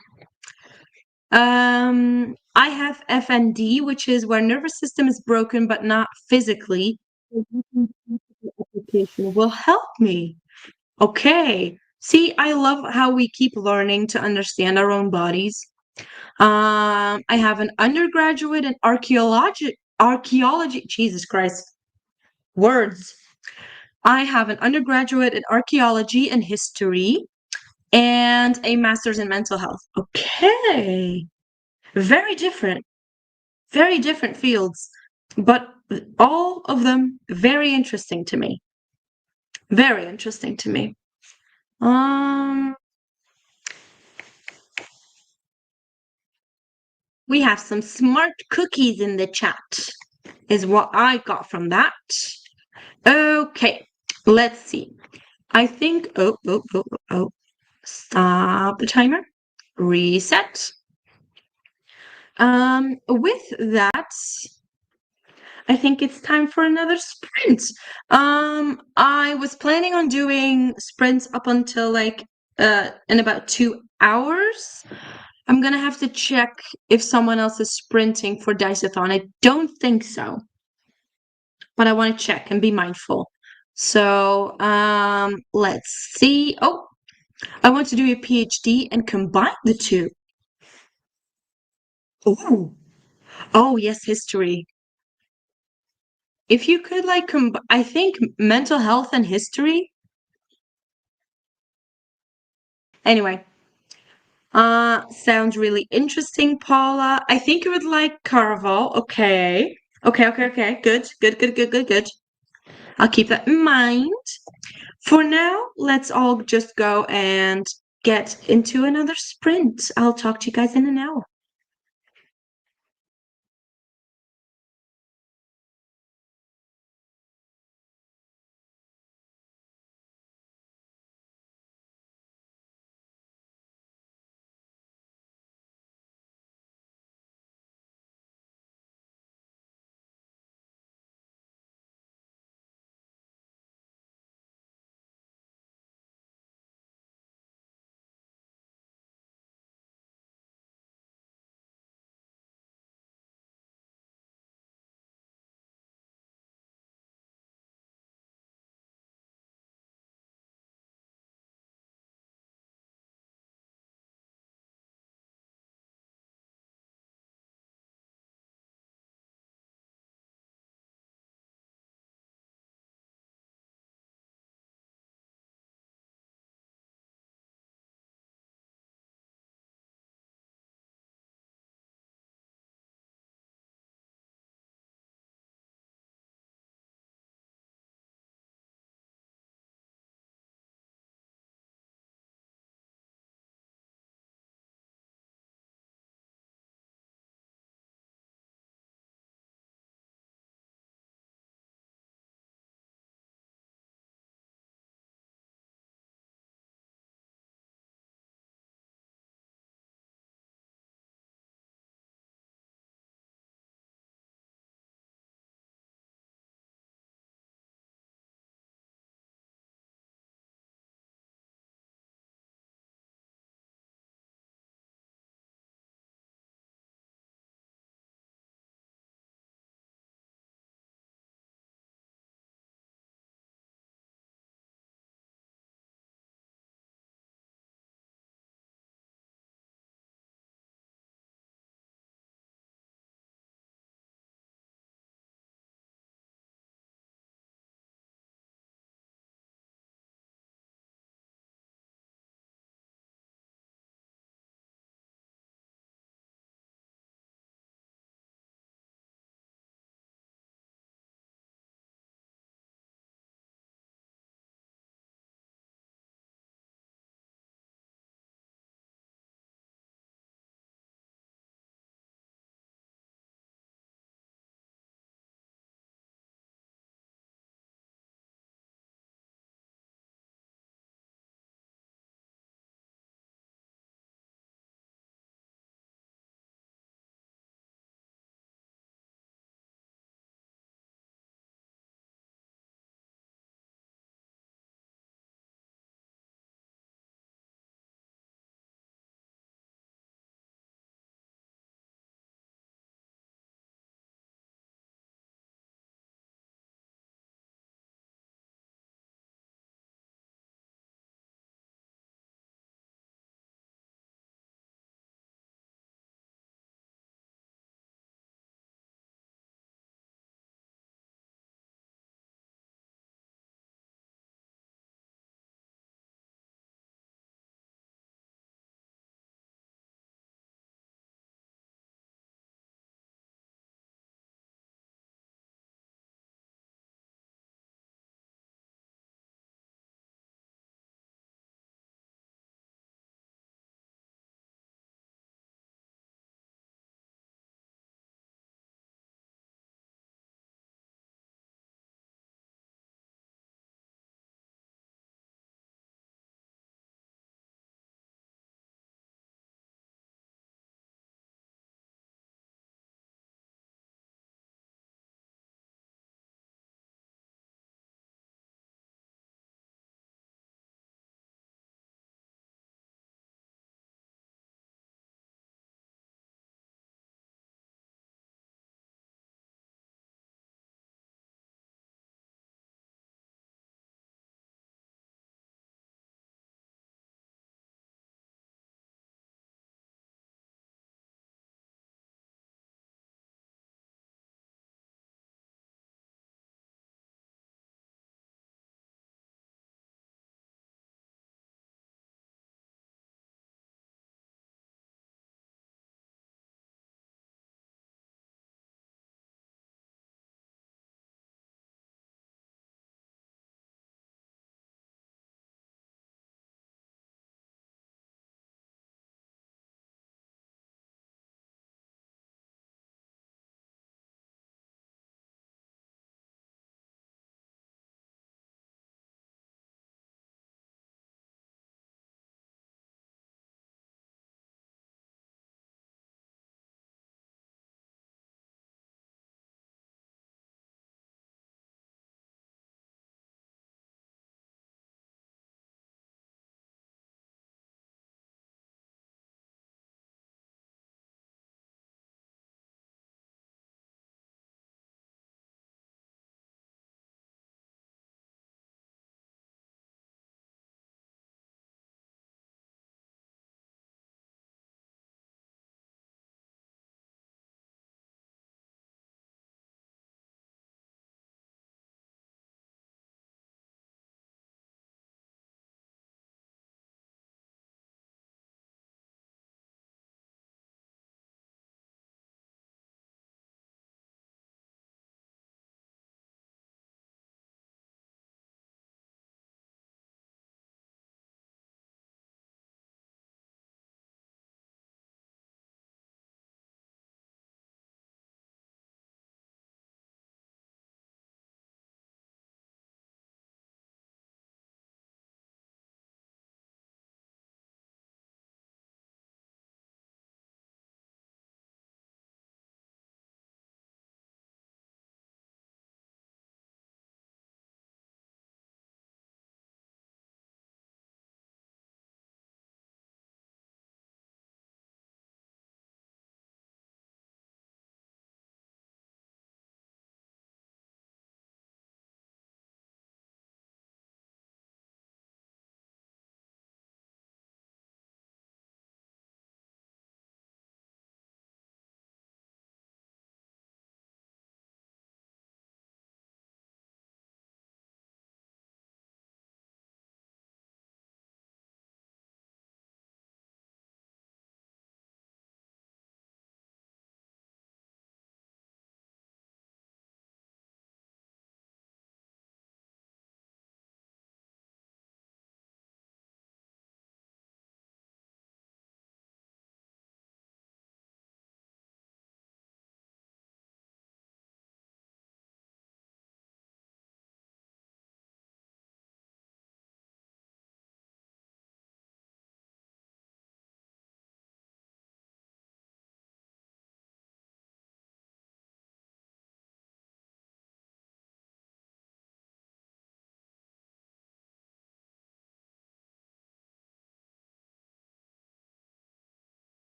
A: I have FND, which is where nervous system is broken, but not physically. application will help me. Okay. See, I love how we keep learning to understand our own bodies. I have an undergraduate in archaeology, Jesus Christ, words. I have an undergraduate in archaeology and history and a master's in mental health. Okay. Very different, very different fields, but all of them very interesting to me. Very interesting to me. Um, we have some smart cookies in the chat, is what I got from that. Okay, let's see. I think, stop the timer, reset. With that, I think it's time for another sprint. I was planning on doing sprints up until like in about 2 hours. I'm gonna have to check if someone else is sprinting for Diceathon. I don't think so, but I want to check and be mindful. So let's see. Oh, I want to do a PhD and combine the two. Oh, oh yes, history. If you could like I think mental health and history. Anyway, sounds really interesting, Paula. I think you would like Caraval. Okay. Okay. Good. I'll keep that in mind. For now, let's all just go and get into another sprint. I'll talk to you guys in an hour.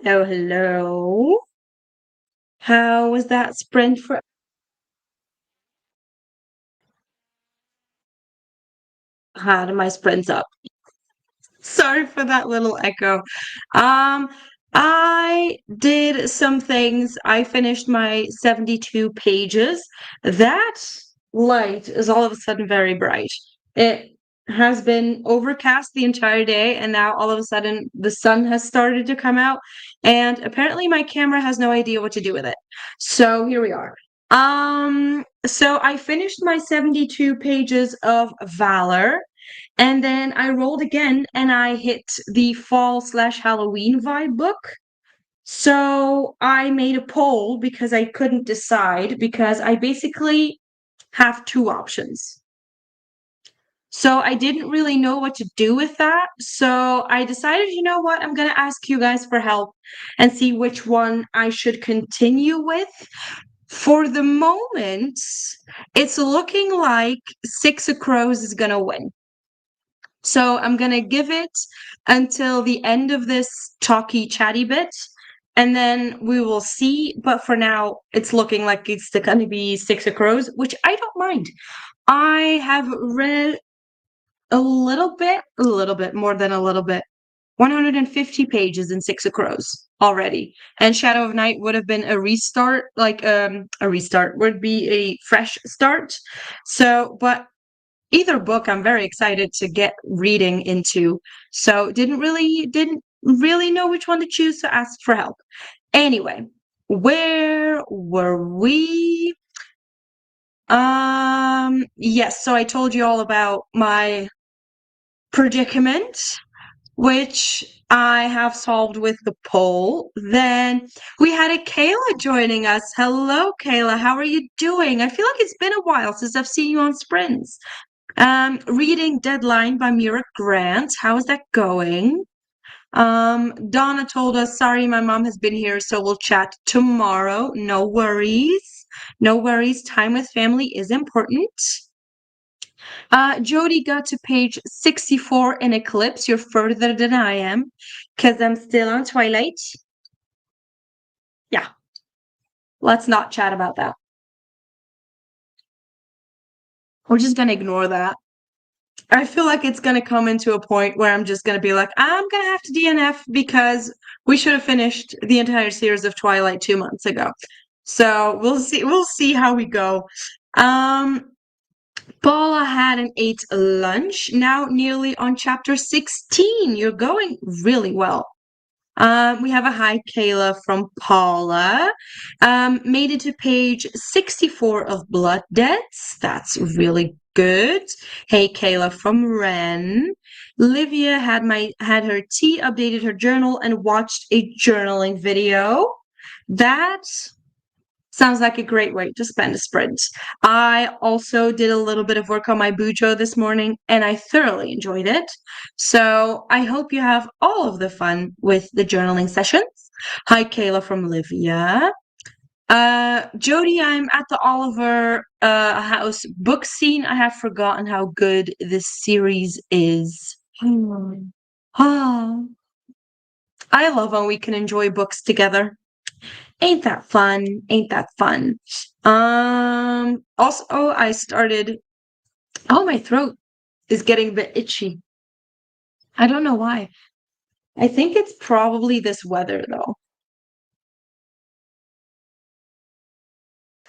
A: Hello, hello. How was that sprint for how do my sprints up? Sorry for that little echo. Um, I did some things. I finished my 72 pages. That light is all of a sudden very bright. It has been overcast the entire day, and now all of a sudden the sun has started to come out, and apparently my camera has no idea what to do with it. So here we are. So I finished my 72 pages of Valor. And then I rolled again and I hit the fall slash Halloween vibe book. So I made a poll because I couldn't decide because I basically have two options. So I didn't really know what to do with that. So I decided, you know what, I'm going to ask you guys for help and see which one I should continue with. For the moment, it's looking like Six of Crows is going to win. So I'm going to give it until the end of this talky chatty bit, and then we will see. But for now, it's looking like it's going to be Six of Crows, which I don't mind. I have read a little bit, more than a little bit, 150 pages in Six of Crows already. And Shadow of Night would have been a restart, like a restart would be a fresh start. So, but either book I'm very excited to get reading into. So didn't really know which one to choose, so asked for help. Anyway, where were we? Yes, so I told you all about my predicament, which I have solved with the poll. Then we had a Kayla joining us. Hello, Kayla. How are you doing? I feel like it's been a while since I've seen you on Sprints. Reading Deadline by Mira Grant. How is that going? Donna told us, sorry, my mom has been here, so we'll chat tomorrow. No worries. No worries. Time with family is important. Jody got to page 64 in Eclipse. You're further than I am, because I'm still on Twilight. Yeah, let's not chat about that. We're just gonna ignore that. I feel like it's going to come into a point where I'm just going to be like, I'm going to have to DNF because we should have finished the entire series of Twilight 2 months ago. So we'll see. We'll see how we go. Paula had an 8 lunch. Now nearly on chapter 16. You're going really well. We have a hi, Kayla from Paula. Made it to page 64 of Blood Debts. That's really good. Hey, Kayla from Ren. Livia had her tea, updated her journal, and watched a journaling video. That sounds like a great way to spend a sprint. I also did a little bit of work on my Bujo this morning, and I thoroughly enjoyed it. So I hope you have all of the fun with the journaling sessions. Hi, Kayla from Livia. Jody, I'm at the Oliver House book scene. I have forgotten how good this series is. Ah, I love when we can enjoy books together. Ain't that fun? Ain't that fun? Also, I started. Oh, my throat is getting a bit itchy. I don't know why. I think it's probably this weather, though.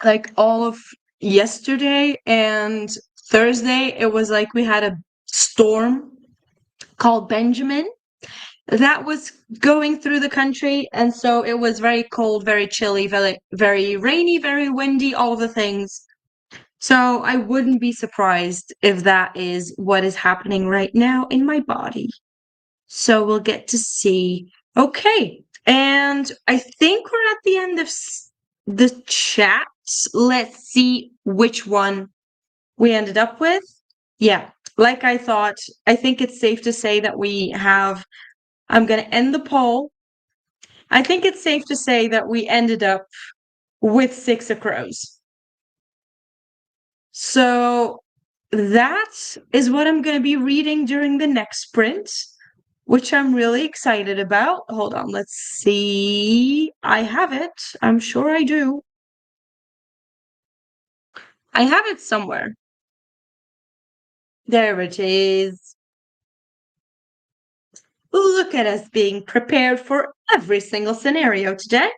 A: Like all of yesterday and Thursday, it was like we had a storm called Benjamin that was going through the country. And so it was very cold, very chilly, very, very rainy, very windy, all the things. So I wouldn't be surprised if that is what is happening right now in my body. So we'll get to see. Okay. And I think we're at the end of the chat. Let's see which one we ended up with. Yeah. Like I thought, I think it's safe to say that I'm going to end the poll. I think it's safe to say that we ended up with Six of Crows. So that is what I'm going to be reading during the next sprint. which I'm really excited about. Hold on, let's see. I have it. I'm sure I do. I have it somewhere. There it is. Look at us being prepared for every single scenario today.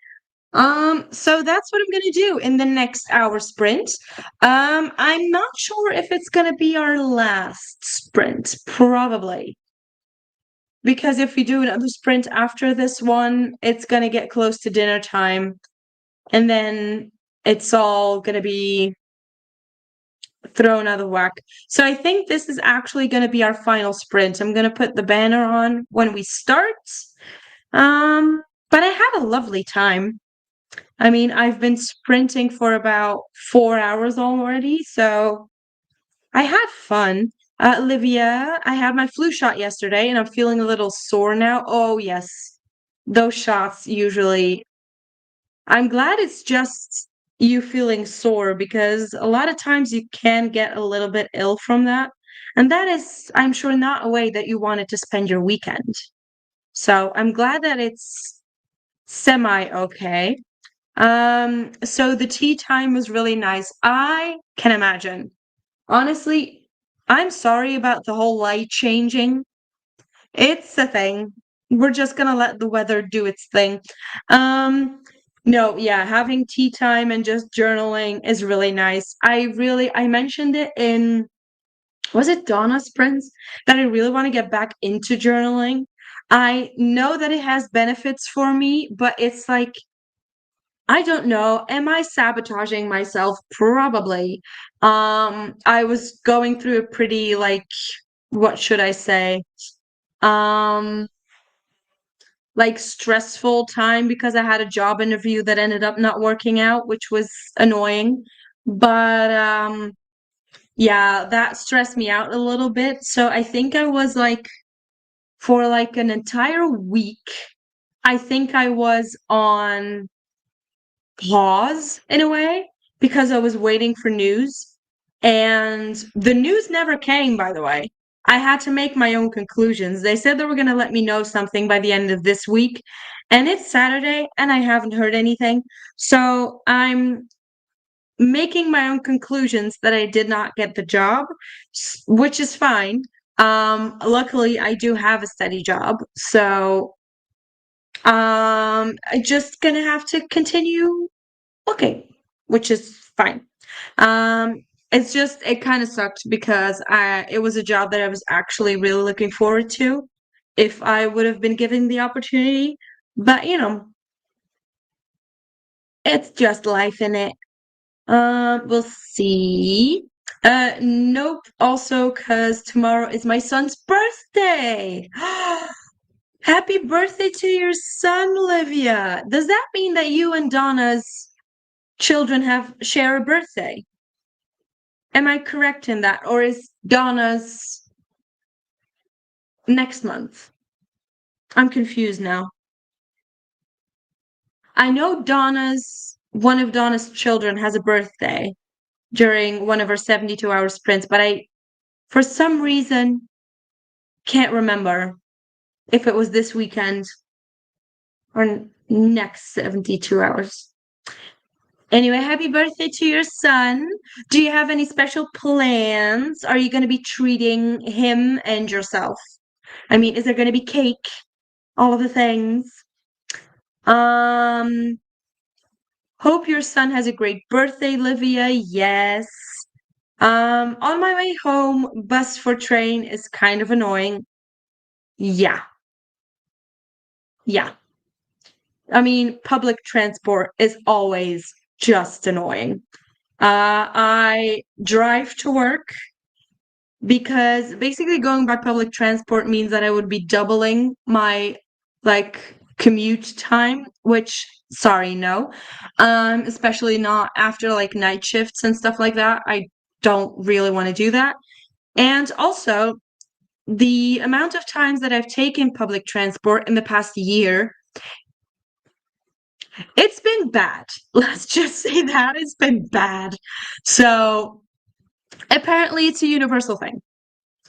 A: So that's what I'm gonna do in the next hour sprint. I'm not sure if it's gonna be our last sprint, probably. Because if we do another sprint after this one, it's gonna get close to dinner time, and then it's all gonna be thrown out of whack. So I think this is actually gonna be our final sprint. I'm gonna put the banner on when we start. Um, but I had a lovely time. I mean, I've been sprinting for about 4 hours already, so I had fun. Olivia, I had my flu shot yesterday and I'm feeling a little sore now. Oh, yes. Those shots usually. I'm glad it's just you feeling sore because a lot of times you can get a little bit ill from that. And that is, I'm sure, not a way that you wanted to spend your weekend. So I'm glad that it's semi okay. So the tea time was really nice. I can imagine. Honestly, I'm sorry about the whole light changing. It's a thing. We're just gonna let the weather do its thing. Um, no, yeah, having tea time and just journaling is really nice. I mentioned it in, was it Donna's Prince? That I really want to get back into journaling. I know that it has benefits for me, but it's like I don't know. Am I sabotaging myself? Probably. I was going through a pretty like what should I say? Um, like stressful time because I had a job interview that ended up not working out, which was annoying. But yeah, that stressed me out a little bit. So I think I was like for like an entire week, I think I was on pause in a way because I was waiting for news. And the news never came, by the way. I had to make my own conclusions. They said they were going to let me know something by the end of this week. And it's Saturday, and I haven't heard anything. So I'm making my own conclusions that I did not get the job, which is fine. Luckily, I do have a steady job. So I just gonna have to continue looking, which is fine. Um, it's just it kind of sucked because it was a job that I was actually really looking forward to if I would have been given the opportunity. But it's just life in it. We'll see. Nope. Also, cause tomorrow is my son's birthday. Happy birthday to your son, Olivia. Does that mean that you and Donna's children have share a birthday? Am I correct in that? Or is Donna's next month? I'm confused now. I know one of Donna's children has a birthday during one of her 72-hour sprints, but for some reason, can't remember if it was this weekend or next 72 hours. Anyway, happy birthday to your son. Do you have any special plans? Are you going to be treating him and yourself? I mean, is there going to be cake? All of the things. Um, hope your son has a great birthday, Livia. Yes. On my way home, bus for train is kind of annoying. Yeah. Yeah. I mean, public transport is always just annoying. I drive to work because basically going by public transport means that I would be doubling my like commute time, which sorry, no. Especially not after like night shifts and stuff like that. I don't really want to do that. And also, the amount of times that I've taken public transport in the past year, it's been bad. Let's just say that it's been bad. So apparently it's a universal thing.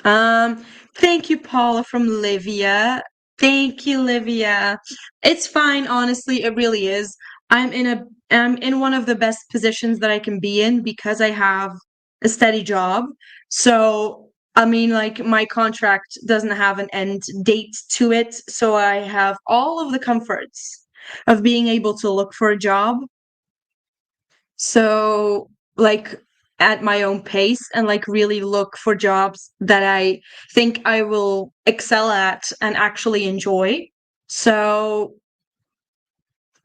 A: Um, thank you, Paula from Livia. Thank you, Livia. It's fine, honestly, it really is. I'm in one of the best positions that I can be in because I have a steady job. So, I mean, like my contract doesn't have an end date to it, so I have all of the comforts of being able to look for a job. So, like at my own pace and like really look for jobs that I think I will excel at and actually enjoy. So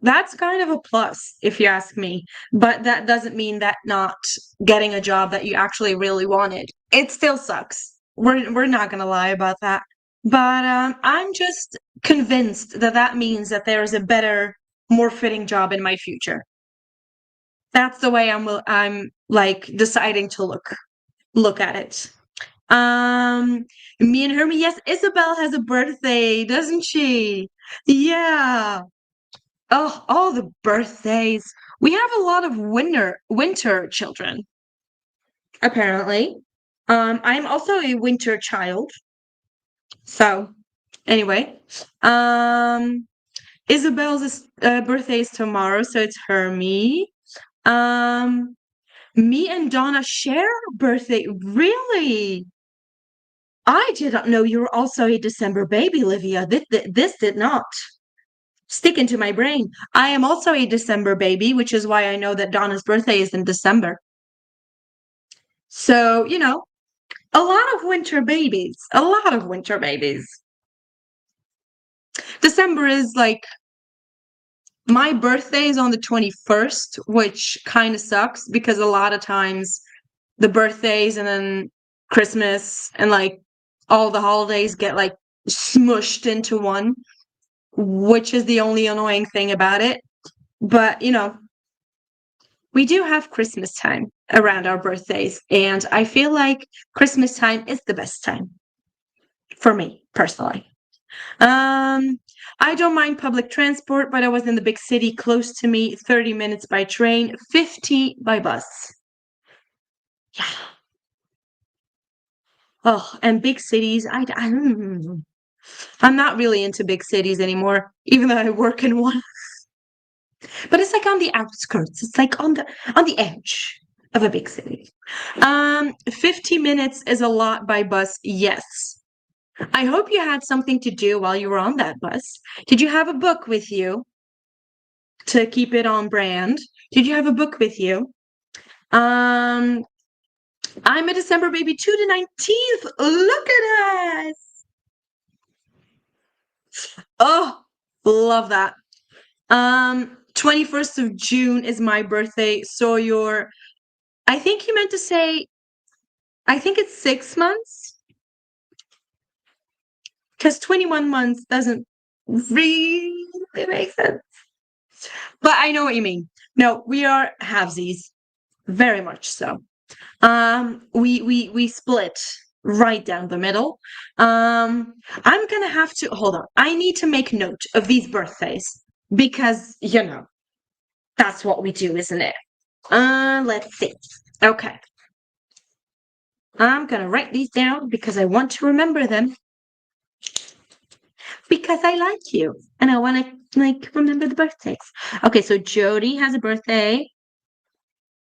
A: that's kind of a plus, if you ask me. But that doesn't mean that not getting a job that you actually really wanted. It still sucks. We're not gonna lie about that. But I'm just convinced that that means that there is a better, more fitting job in my future. That's the way I'm like deciding to look at it. Um, Me and Hermie, yes, Isabel has a birthday, doesn't she? Yeah. Oh, all the birthdays. We have a lot of winter children, apparently. I'm also a winter child. So, anyway, Isabel's birthday is tomorrow, so it's Hermie. Um, Me and Donna share a birthday. Really? I did not know you were also a December baby, Livia. This did not stick into my brain. I am also a December baby, which is why I know that Donna's birthday is in December. So, a lot of winter babies. A lot of winter babies. December is like my birthday is on the 21st, which kind of sucks because a lot of times the birthdays and then Christmas and like all the holidays get like smushed into one, which is the only annoying thing about it. But, we do have Christmas time around our birthdays, and I feel like Christmas time is the best time for me personally. Um, I don't mind public transport, but I was in the big city close to me, 30 minutes by train, 50 by bus. Yeah. Oh, and big cities, I'm not really into big cities anymore, even though I work in one. But it's like on the outskirts. It's like on the edge of a big city. 50 minutes is a lot by bus, yes. I hope you had something to do while you were on that bus. Did you have a book with you to keep it on brand? Did you have a book with you? Um, I'm a December baby to the 19th. Look at us. Oh, love that. 21st of June is my birthday. So I think you meant to say, I think it's 6 months because 21 months doesn't really make sense. But I know what you mean. No, we are halvesies, very much so. We split right down the middle. I'm gonna have to hold on. I need to make note of these birthdays because that's what we do, isn't it? Let's see. Okay. I'm gonna write these down because I want to remember them because I like you and I want to like remember the birthdays. Okay, so Jody has a birthday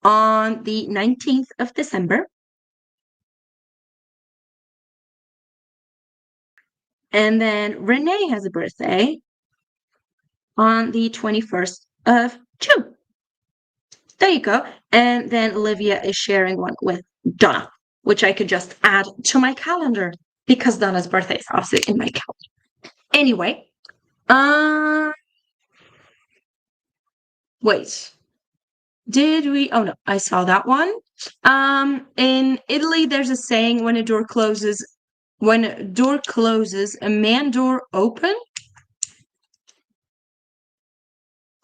A: on the 19th of December. And then Renee has a birthday on the 21st of June. There you go. And then Olivia is sharing one with Donna, which I could just add to my calendar because Donna's birthday is obviously in my calendar. Anyway, wait. Did we? Oh no, I saw that one. In Italy, there's a saying when a door closes, a man door open.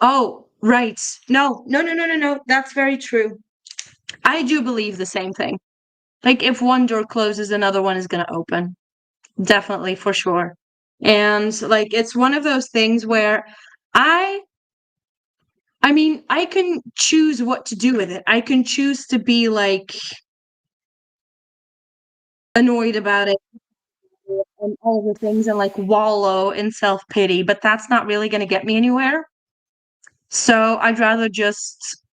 A: Oh, right. No, no, no, no, no, no. That's very true. I do believe the same thing. Like if one door closes, another one is going to open. Definitely, for sure. And like it's one of those things where I I mean, I can choose what to do with it. I can choose to be like annoyed about it and all the things and like wallow in self-pity, but that's not really going to get me anywhere. So I'd rather just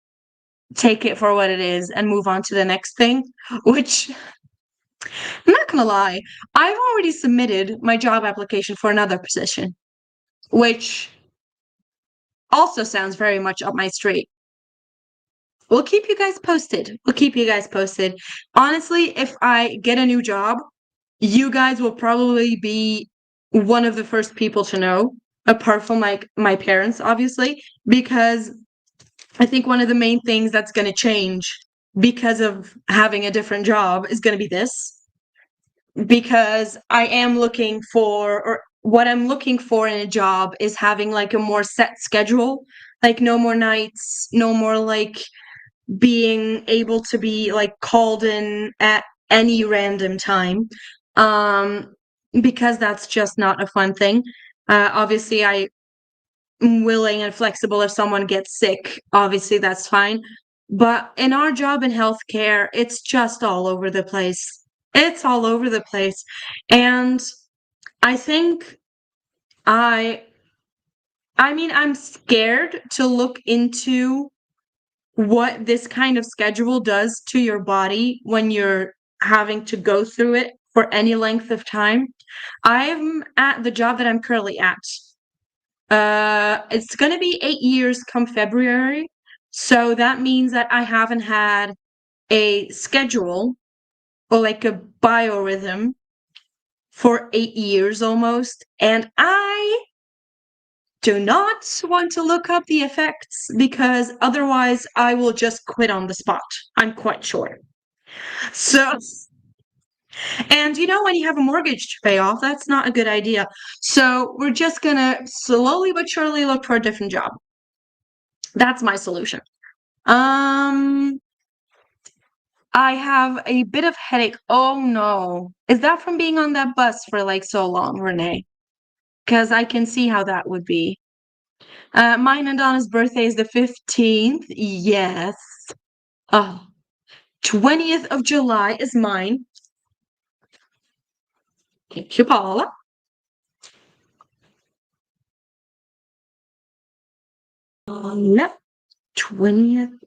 A: take it for what it is and move on to the next thing, which I'm not going to lie, I've already submitted my job application for another position, which also sounds very much up my street. We'll keep you guys posted. We'll keep you guys posted. Honestly, if I get a new job, you guys will probably be one of the first people to know, apart from like my parents, obviously, because I think one of the main things that's going to change because of having a different job is going to be this. Because I am looking for, or what I'm looking for in a job is having like a more set schedule, like no more nights, no more like being able to be like called in at any random time, um because that's just not a fun thing. Obviously I am willing and flexible if someone gets sick, obviously that's fine, but in our job in healthcare it's just all over the place. It's all over the place, and I think i I mean I'm scared to look into what this kind of schedule does to your body when you're having to go through it for any length of time. I'm at the job that I'm currently at. It's going to be 8 years come February. So that means that I haven't had a schedule or like a biorhythm for 8 years almost. And I do not want to look up the effects because otherwise I will just quit on the spot. I'm quite sure. So, and you know, when you have a mortgage to pay off, that's not a good idea. So, we're just gonna slowly but surely look for a different job. That's my solution. Um, I have a bit of headache. Oh no. Is that from being on that bus for like so long, Renee? Because I can see how that would be. Mine and Donna's birthday is the 15th. Yes. Oh, 20th of July is mine. Thank you, Paula. Yep. 20th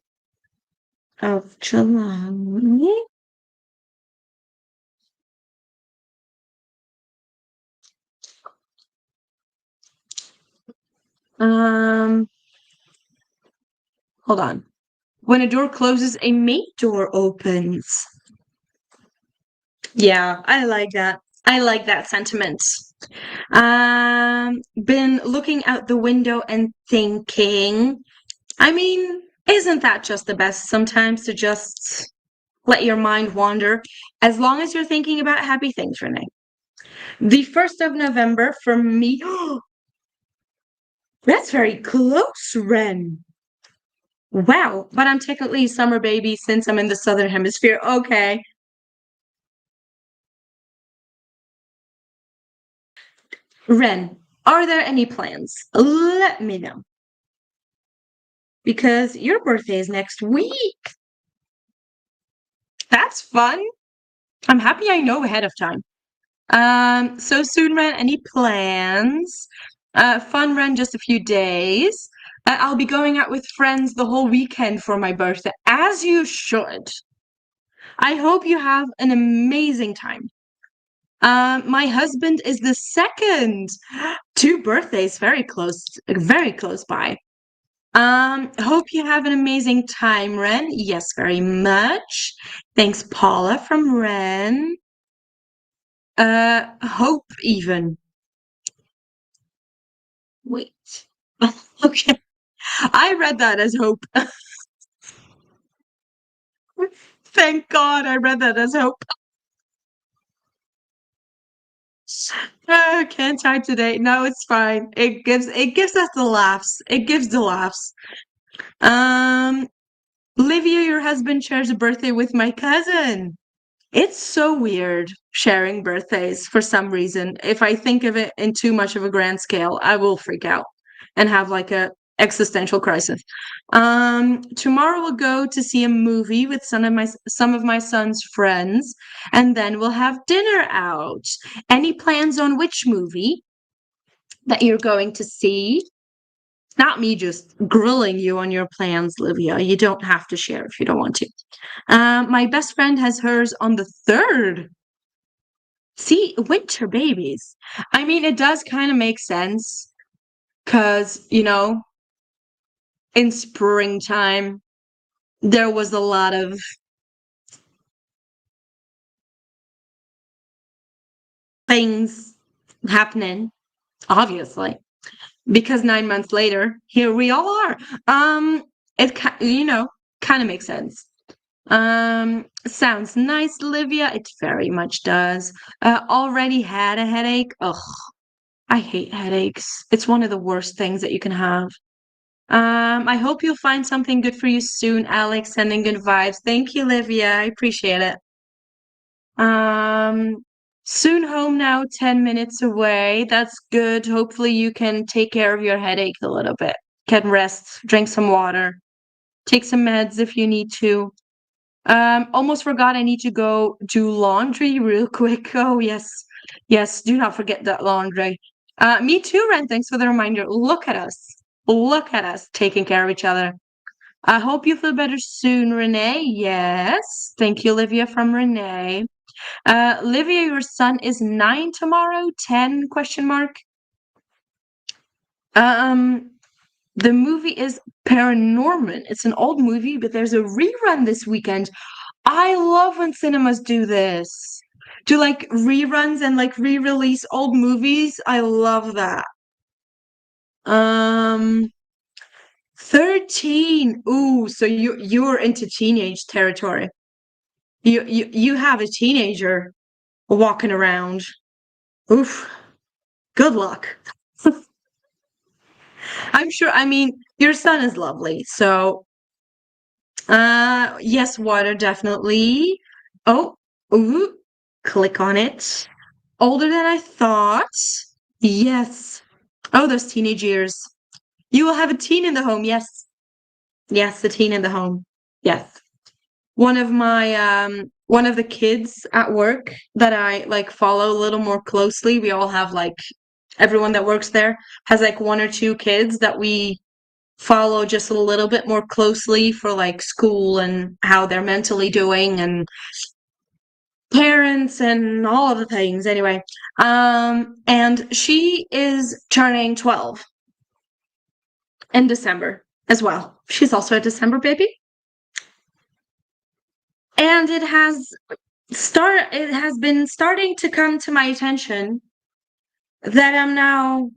A: of July. Um, hold on. When a door closes, a main door opens. Yeah, I like that. I like that sentiment. Been looking out the window and thinking, I mean, isn't that just the best sometimes to just let your mind wander as long as you're thinking about happy things, Renee? The 1st of November for me. That's very close, Ren. Wow, but I'm technically a summer baby since I'm in the southern hemisphere. Okay. Ren, are there any plans? Let me know. Because your birthday is next week. That's fun. I'm happy I know ahead of time. So soon, Ren, any plans? Fun run, just a few days. I'll be going out with friends the whole weekend for my birthday, as you should. I hope you have an amazing time. My husband is the second. Two birthdays, very close by. Hope you have an amazing time, Ren. Yes, very much. Thanks, Paula from Ren. Hope even. Wait. Okay. I read that as hope. Thank God I read that as hope. Can't type today. No, it's fine. It gives us the laughs. It gives the laughs. Um, Livia, your husband shares a birthday with my cousin. It's so weird sharing birthdays for some reason. If I think of it in too much of a grand scale, I will freak out and have like a existential crisis. Tomorrow we'll go to see a movie with some of my son's friends, and then we'll have dinner out. Any plans on which movie that you're going to see? Not me just grilling you on your plans, Livia. You don't have to share if you don't want to. My best friend has hers on the 3rd. See, winter babies. I mean, it does kind of make sense because, in springtime, there was a lot of things happening, obviously, because 9 months later, here we all are. It, kind of makes sense. Sounds nice, Olivia. It very much does. Already had a headache. Ugh, I hate headaches. It's one of the worst things that you can have. I hope you'll find something good for you soon, Alex. Sending good vibes. Thank you, Olivia. I appreciate it. Um, Soon home now, 10 minutes away. That's good. Hopefully you can take care of your headache a little bit. Get rest, drink some water, take some meds if you need to. Almost forgot I need to go do laundry real quick. Oh, yes. Yes, do not forget that laundry. Me too, Ren. Thanks for the reminder. Look at us. Look at us taking care of each other. I hope you feel better soon, Renee. Yes. Thank you, Olivia from Renee. Livia, your son is 9 tomorrow, 10 question mark. The movie is Paranorman. It's an old movie, but there's a rerun this weekend. I love when cinemas do this. Do like reruns and like re-release old movies. I love that. 13. Ooh, so you're into teenage territory. You have a teenager walking around. Oof. Good luck. I'm sure, I mean, your son is lovely. So, yes, water definitely. Oh, ooh, click on it. Older than I thought. Yes. Oh, those teenage years. You will have a teen in the home. Yes. Yes, the teen in the home. Yes. One of the kids at work that I like follow a little more closely, we all have like everyone that works there has like one or two kids that we follow just a little bit more closely for like school and how they're mentally doing and parents and all of the things anyway. And she is turning 12 in December as well. She's also a December baby. And it has been starting to come to my attention that I'm now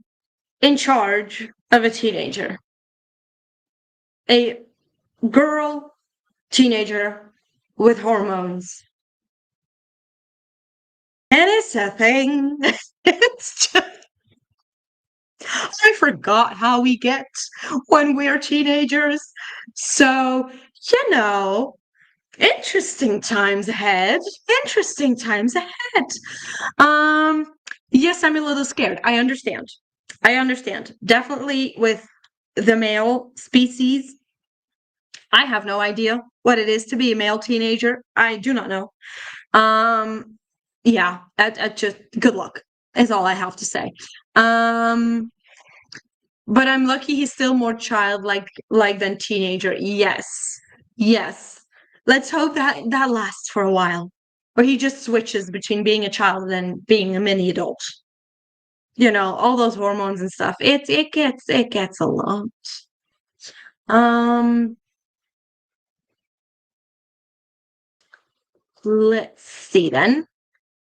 A: in charge of a teenager. A girl teenager with hormones. And it's a thing. It's just I forgot how we get when we're teenagers. So, you know, interesting times ahead. Interesting times ahead. Um, yes, I'm a little scared. I understand. I understand. Definitely with the male species. I have no idea what it is to be a male teenager. I do not know. Um, yeah, just good luck is all I have to say. Um, but I'm lucky he's still more childlike like than teenager. Yes. Yes. Let's hope that lasts for a while. Or he just switches between being a child and being a mini adult. All those hormones and stuff. It gets a lot. Um, let's see then.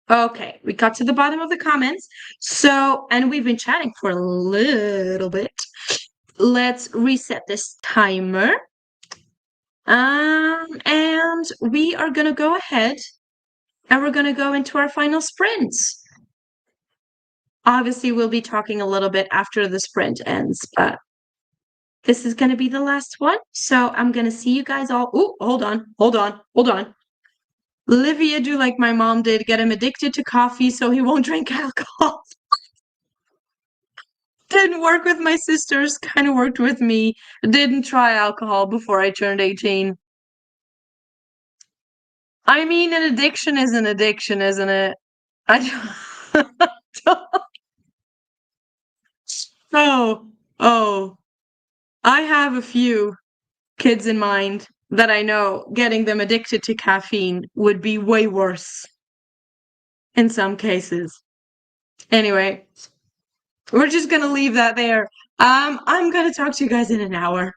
A: Okay, we got to the bottom of the comments. So, and we've been chatting for a little bit. Let's reset this timer. And we are gonna go ahead and we're gonna go into our final sprint. Obviously, we'll be talking a little bit after the sprint ends, but this is gonna be the last one. So I'm gonna see you guys all. Oh, hold on. Livia, do like my mom did, get him addicted to coffee so he won't drink alcohol. Didn't work with my sisters, kind of worked with me. Didn't try alcohol before I turned 18. I mean, an addiction is an addiction, isn't it? I don't. Oh, oh, I have a few kids in mind that I know getting them addicted to caffeine would be way worse in some cases. Anyway, we're just gonna leave that there. I'm gonna talk to you guys in an hour.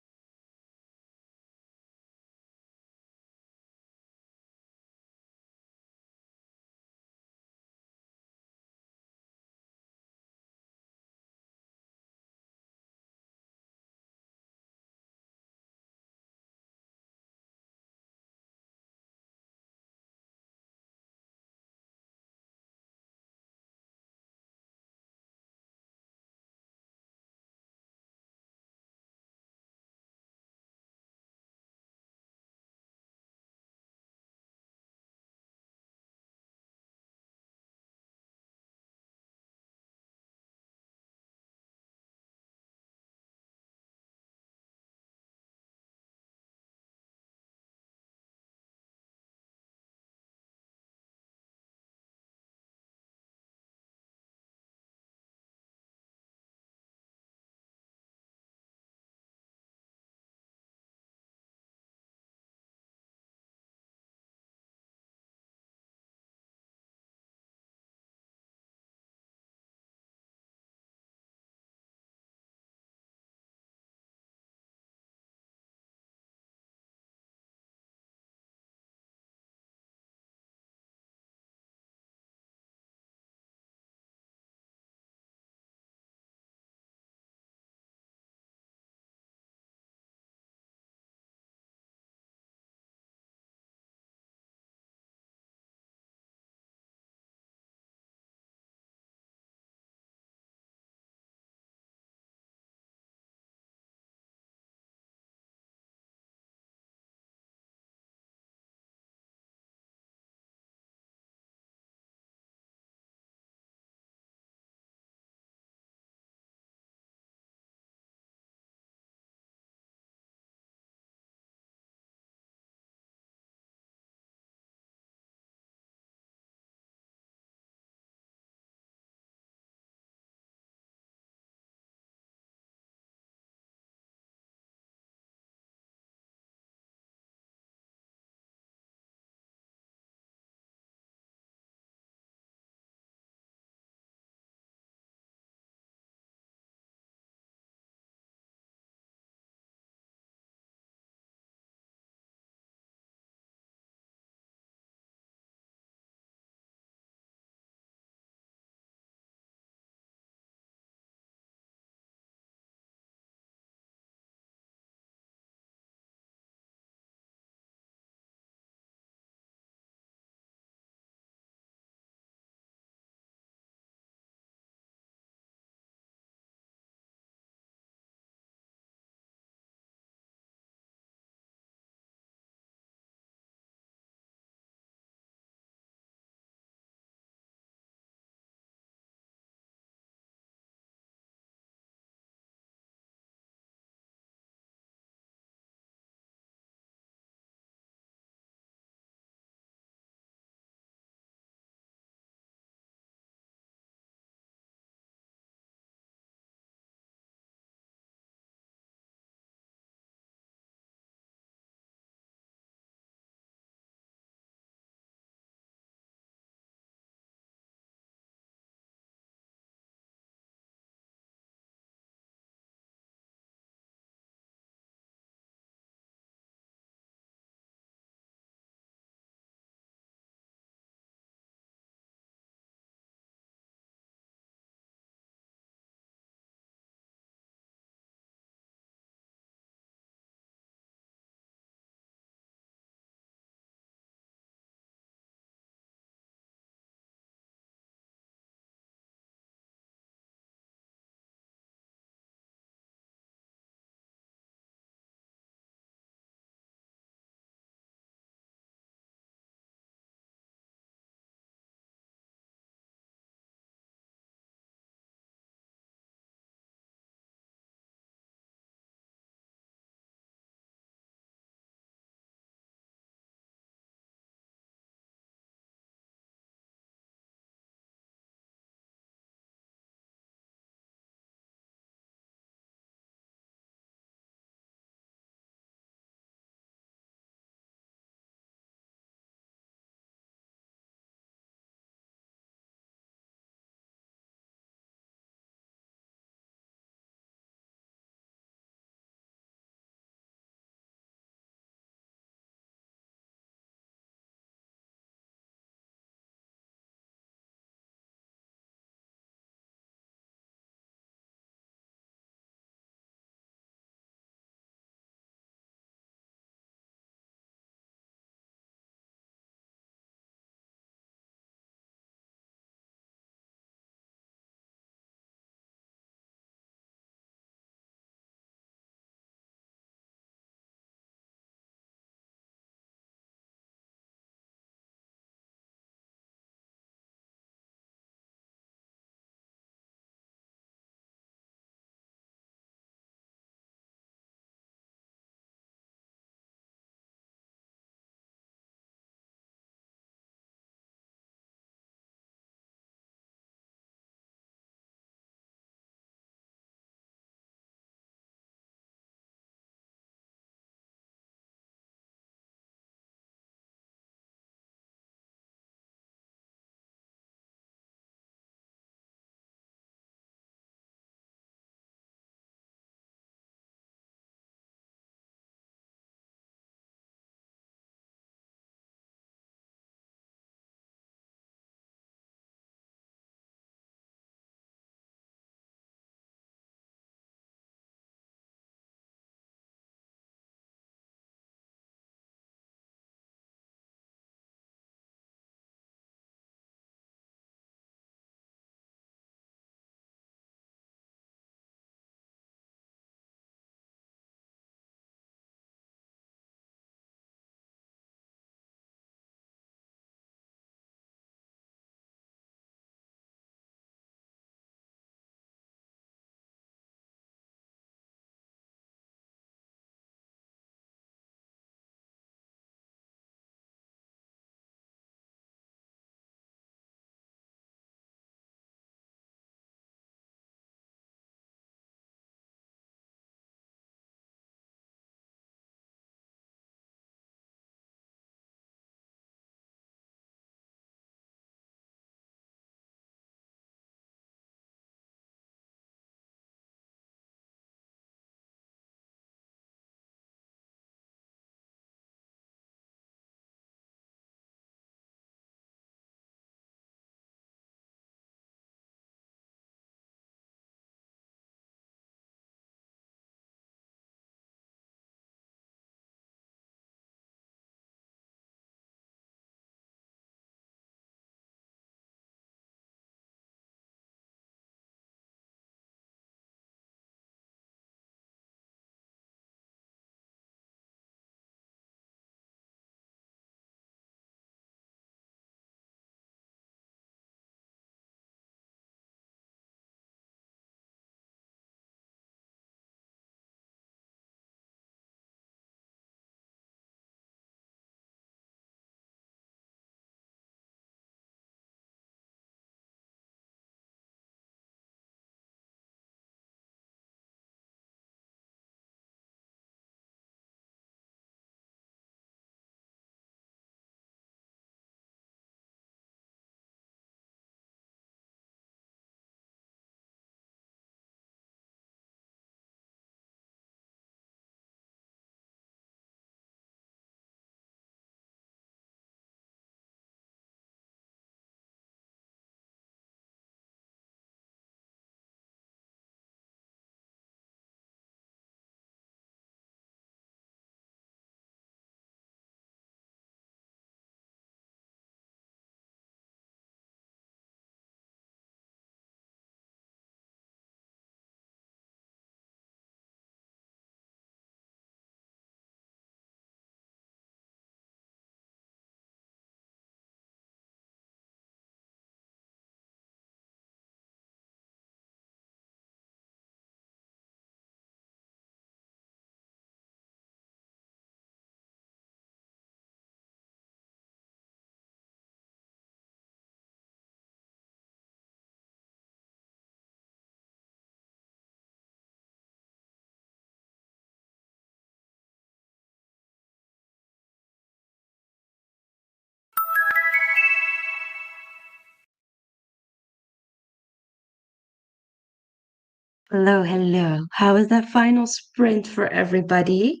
A: Hello, hello. How was that final sprint for everybody?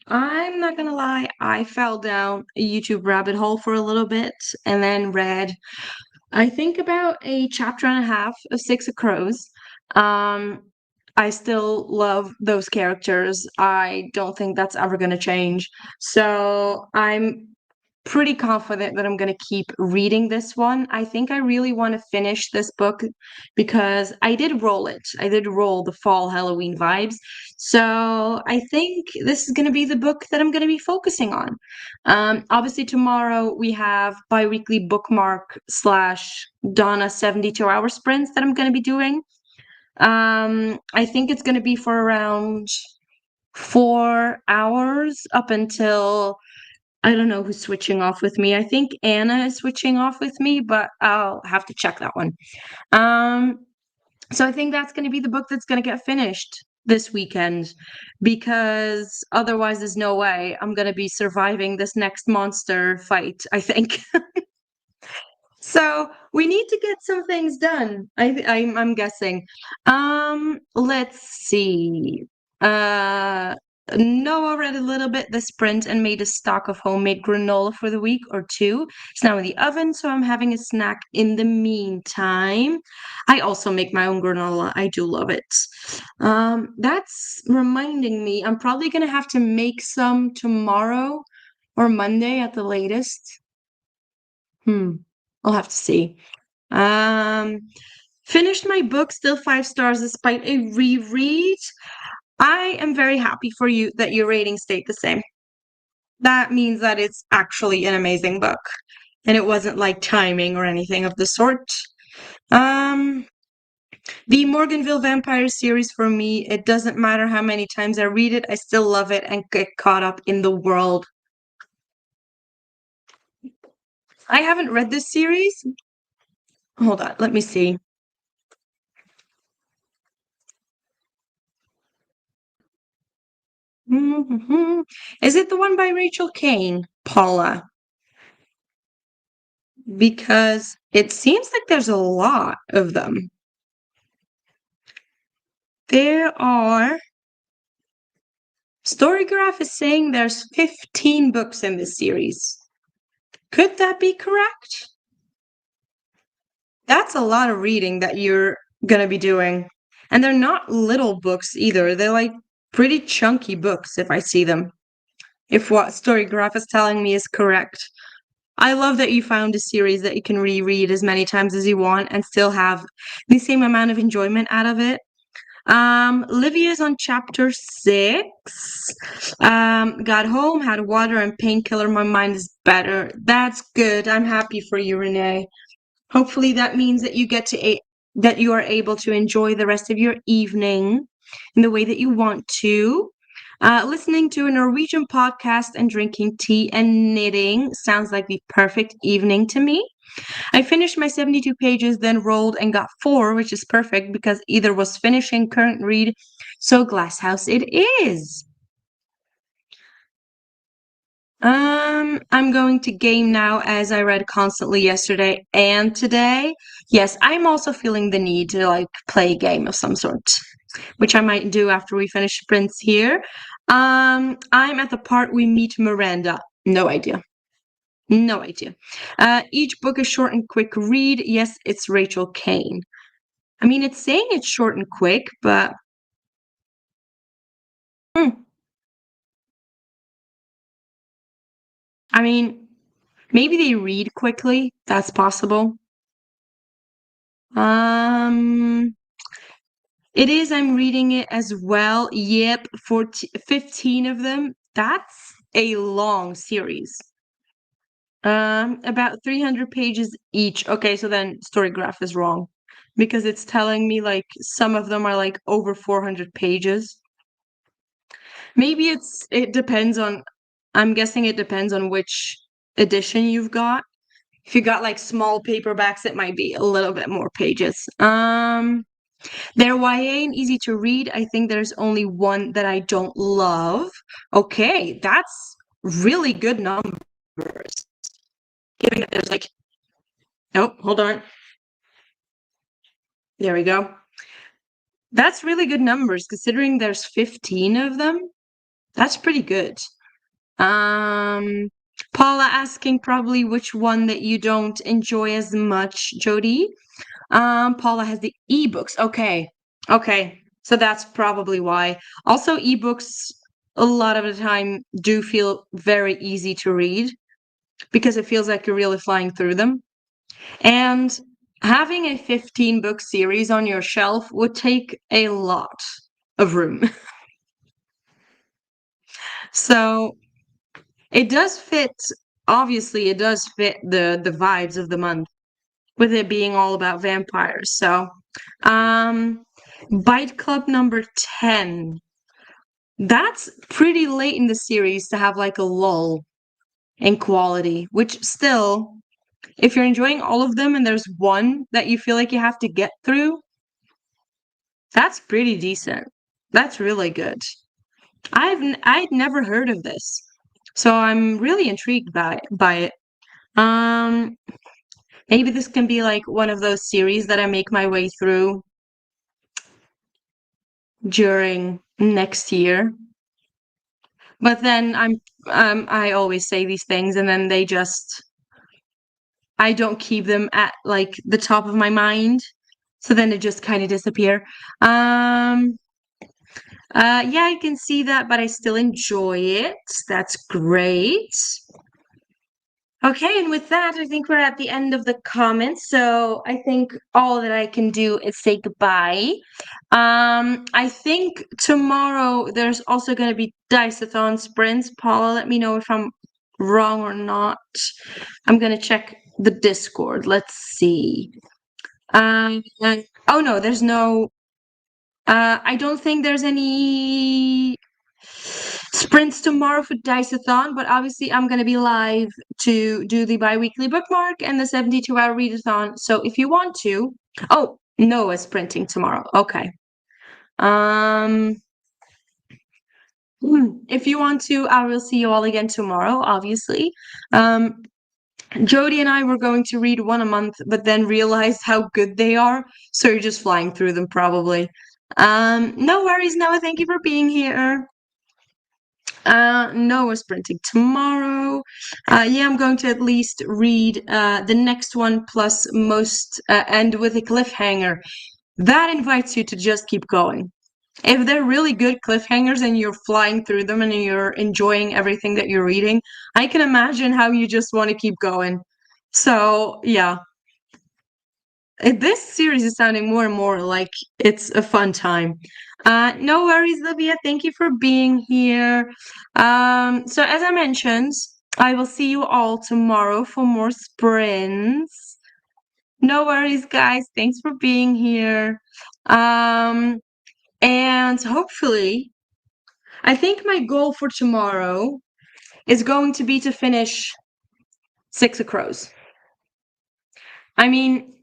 A: I'm not gonna lie, I fell down a YouTube rabbit hole for a little bit and then read, I think about a chapter and a half of Six of Crows. Um, I still love those characters. I don't think that's ever gonna change. So I'm pretty confident that I'm going to keep reading this one. I think I really want to finish this book because I did roll it. I did roll the fall Halloween vibes. So I think this is going to be the book that I'm going to be focusing on. Obviously, tomorrow we have bi-weekly bookmark slash Donna 72-hour sprints that I'm going to be doing. I think it's going to be for around 4 hours up until I don't know who's switching off with me. I think Anna is switching off with me, but I'll have to check that one. Um, so I think that's going to be the book that's going to get finished this weekend because otherwise there's no way I'm going to be surviving this next monster fight, I think. So we need to get some things done. I'm guessing. Let's see. Uh, Noah read a little bit the sprint and made a stock of homemade granola for the week or two. It's now in the oven, so I'm having a snack in the meantime. I also make my own granola. I do love it. That's reminding me, I'm probably gonna have to make some tomorrow or Monday at the latest. I'll have to see. Um, Finished my book, still 5 stars despite a reread. I am very happy for you that your rating stayed the same. That means that it's actually an amazing book, and it wasn't like timing or anything of the sort. Um, the Morganville Vampire series for me, it doesn't matter how many times I read it, I still love it and get caught up in the world. I haven't read this series. Hold on, let me see. Is it the one by Rachel Kane, Paula? Because it seems like there's a lot of them. There are. Storygraph is saying there's 15 books in this series. Could that be correct? That's a lot of reading that you're going to be doing. And they're not little books either. They're like pretty chunky books if I see them. If what Storygraph is telling me is correct. I love that you found a series that you can reread as many times as you want and still have the same amount of enjoyment out of it. Livia's on chapter 6. Got home, had water and painkiller. My mind is better. That's good. I'm happy for you, Renee. Hopefully that means that that you are able to enjoy the rest of your evening in the way that you want to. Listening to a Norwegian podcast and drinking tea and knitting sounds like the perfect evening to me. I finished my 72 pages, then rolled and got 4, which is perfect because either was finishing current read, so Glasshouse it is. I'm going to game now as I read constantly yesterday and today. Yes, I'm also feeling the need to like play a game of some sort, which I might do after we finish sprints here. I'm at the part we meet Miranda. No idea. No idea. Each book is short and quick read. Yes, it's Rachel Kane. I mean, it's saying it's short and quick, but hmm, I mean, maybe they read quickly. That's possible. Um, it is. I'm reading it as well. Yep, 15 of them. That's a long series. About 300 pages each. Okay, so then Storygraph is wrong because it's telling me like some of them are like over 400 pages. Maybe it depends on, I'm guessing it depends on which edition you've got. If you got like small paperbacks, it might be a little bit more pages. They're YA and easy to read. I think there's only one that I don't love. Okay, that's really good numbers. Given that there's like, oh, hold on. There we go. That's really good numbers considering there's 15 of them. That's pretty good. Um, Paula asking probably which one that you don't enjoy as much, Jody. Paula has the ebooks. Okay. Okay. So that's probably why. Also, ebooks a lot of the time do feel very easy to read because it feels like you're really flying through them. And having a 15 book series on your shelf would take a lot of room. So it does fit, obviously, it does fit the vibes of the month with it being all about vampires. So, um, Bite Club number 10. That's pretty late in the series to have like a lull in quality, which still, if you're enjoying all of them and there's one that you feel like you have to get through, that's pretty decent. That's really good. I'd never heard of this, so I'm really intrigued by it. Um, Maybe this can be like one of those series that I make my way through during next year. But then I always say these things and then I don't keep them at like the top of my mind. So then it just kind of disappear. Um yeah, I can see that, but I still enjoy it. That's great. Okay, and with that, I think we're at the end of the comments. So I think all that I can do is say goodbye. I think tomorrow there's also going to be Diceathon sprints. Paula, let me know if I'm wrong or not. I'm going to check the Discord. Let's see. Oh no, there's no. I don't think there's any sprints tomorrow for Diceathon, but obviously I'm going to be live to do the bi-weekly bookmark and the 72-hour readathon. So if you want to, oh, Noah's sprinting tomorrow. Okay. Um, if you want to, I will see you all again tomorrow, obviously. Jody and I were going to read one a month, but then realized how good they are, so you're just flying through them probably. No worries, Noah. Thank you for being here. No, we're sprinting tomorrow. Yeah, I'm going to at least read the next one plus most, and with a cliffhanger. That invites you to just keep going. If they're really good cliffhangers and you're flying through them and you're enjoying everything that you're reading, I can imagine how you just want to keep going. So, yeah. This series is sounding more and more like it's a fun time. No worries, Livia. Thank you for being here. So as I mentioned, I will see you all tomorrow for more sprints. No worries, guys. Thanks for being here. And hopefully, I think my goal for tomorrow is going to be to finish Six of Crows. I mean,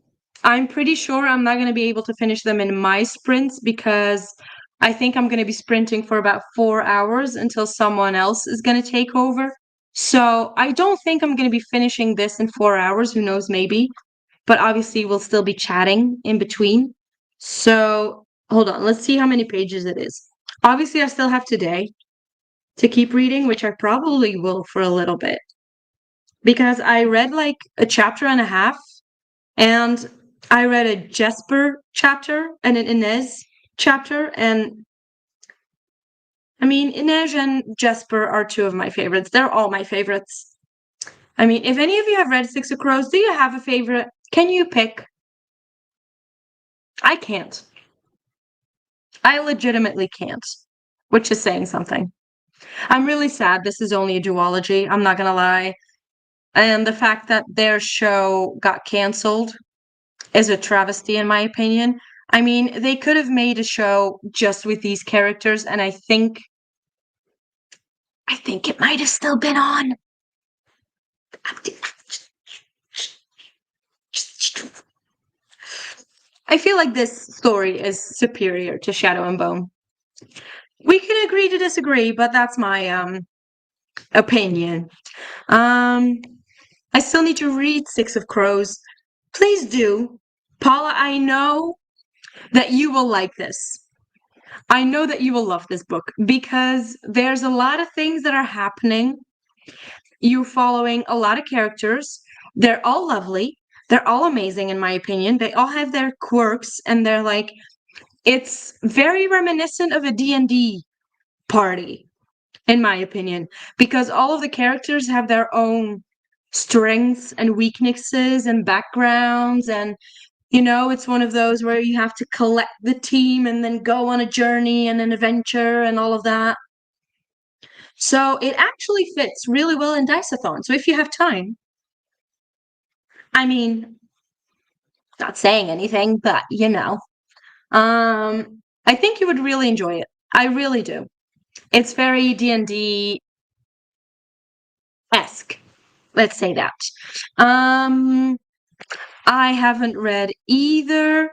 A: I'm pretty sure I'm not going to be able to finish them in my sprints because I think I'm going to be sprinting for about 4 hours until someone else is going to take over. So I don't think I'm going to be finishing this in 4 hours. Who knows, maybe. But obviously, we'll still be chatting in between. So hold on. Let's see how many pages it is. Obviously, I still have today to keep reading, which I probably will for a little bit. Because I read like a chapter and a half and I read a Jesper chapter and an Inez chapter, and I mean, Inez and Jesper are two of my favorites. They're all my favorites. I mean, if any of you have read Six of Crows, do you have a favorite? Can you pick? I can't. I legitimately can't, which is saying something. I'm really sad this is only a duology, I'm not gonna lie. And the fact that their show got canceled is a travesty in my opinion. I mean, they could have made a show just with these characters, and I think it might have still been on. I feel like this story is superior to Shadow and Bone. We can agree to disagree, but that's my opinion. I still need to read Six of Crows. Please do. Paula, I know that you will like this. I know that you will love this book because there's a lot of things that are happening. You're following a lot of characters. They're all lovely. They're all amazing, in my opinion. They all have their quirks, and they're like, it's very reminiscent of a D&D party, in my opinion, because all of the characters have their own strengths and weaknesses and backgrounds, and it's one of those where you have to collect the team and then go on a journey and an adventure and all of that. So it actually fits really well in Diceathon. So if you have time, I mean, not saying anything, but I think you would really enjoy it. I really do. It's very D&D-esque. Let's say that. I haven't read either.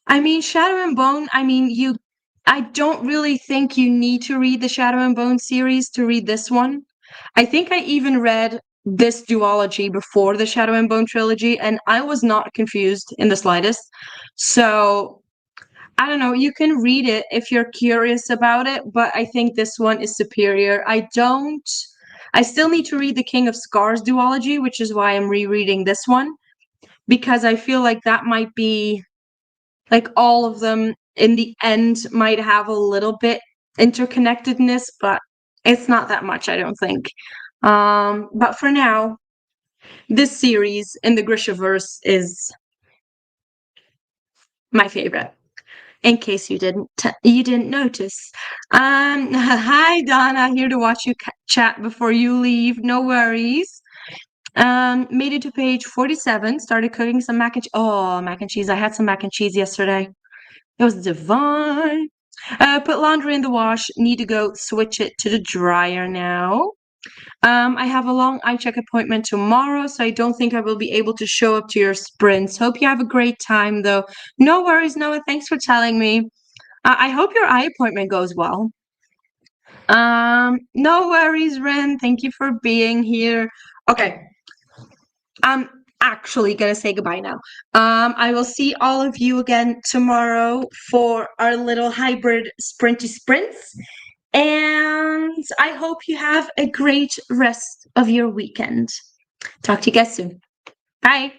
A: I mean, Shadow and Bone, I don't really think you need to read the Shadow and Bone series to read this one. I think I even read this duology before the Shadow and Bone trilogy, and I was not confused in the slightest. So, I don't know, you can read it if you're curious about it, but I think this one is superior. I still need to read the King of Scars duology, which is why I'm rereading this one, because I feel like that might be, like, all of them in the end might have a little bit interconnectedness, but it's not that much, I don't think. But for now, this series in the Grishaverse is my favorite. In case you didn't notice. Hi Donna, here to watch you chat before you leave. No worries. Made it to page 47. Started cooking some mac and cheese. I had some mac and cheese yesterday. It was divine. Put laundry in the wash. Need to go switch it to the dryer now. I have a long eye check appointment tomorrow, so I don't think I will be able to show up to your sprints. Hope you have a great time, though. No worries, Noah. Thanks for telling me. I hope your eye appointment goes well. No worries, Ren. Thank you for being here. Okay. I'm actually gonna say goodbye now. I will see all of you again tomorrow for our little hybrid sprinty sprints. And I hope you have a great rest of your weekend. Talk to you guys soon. Bye.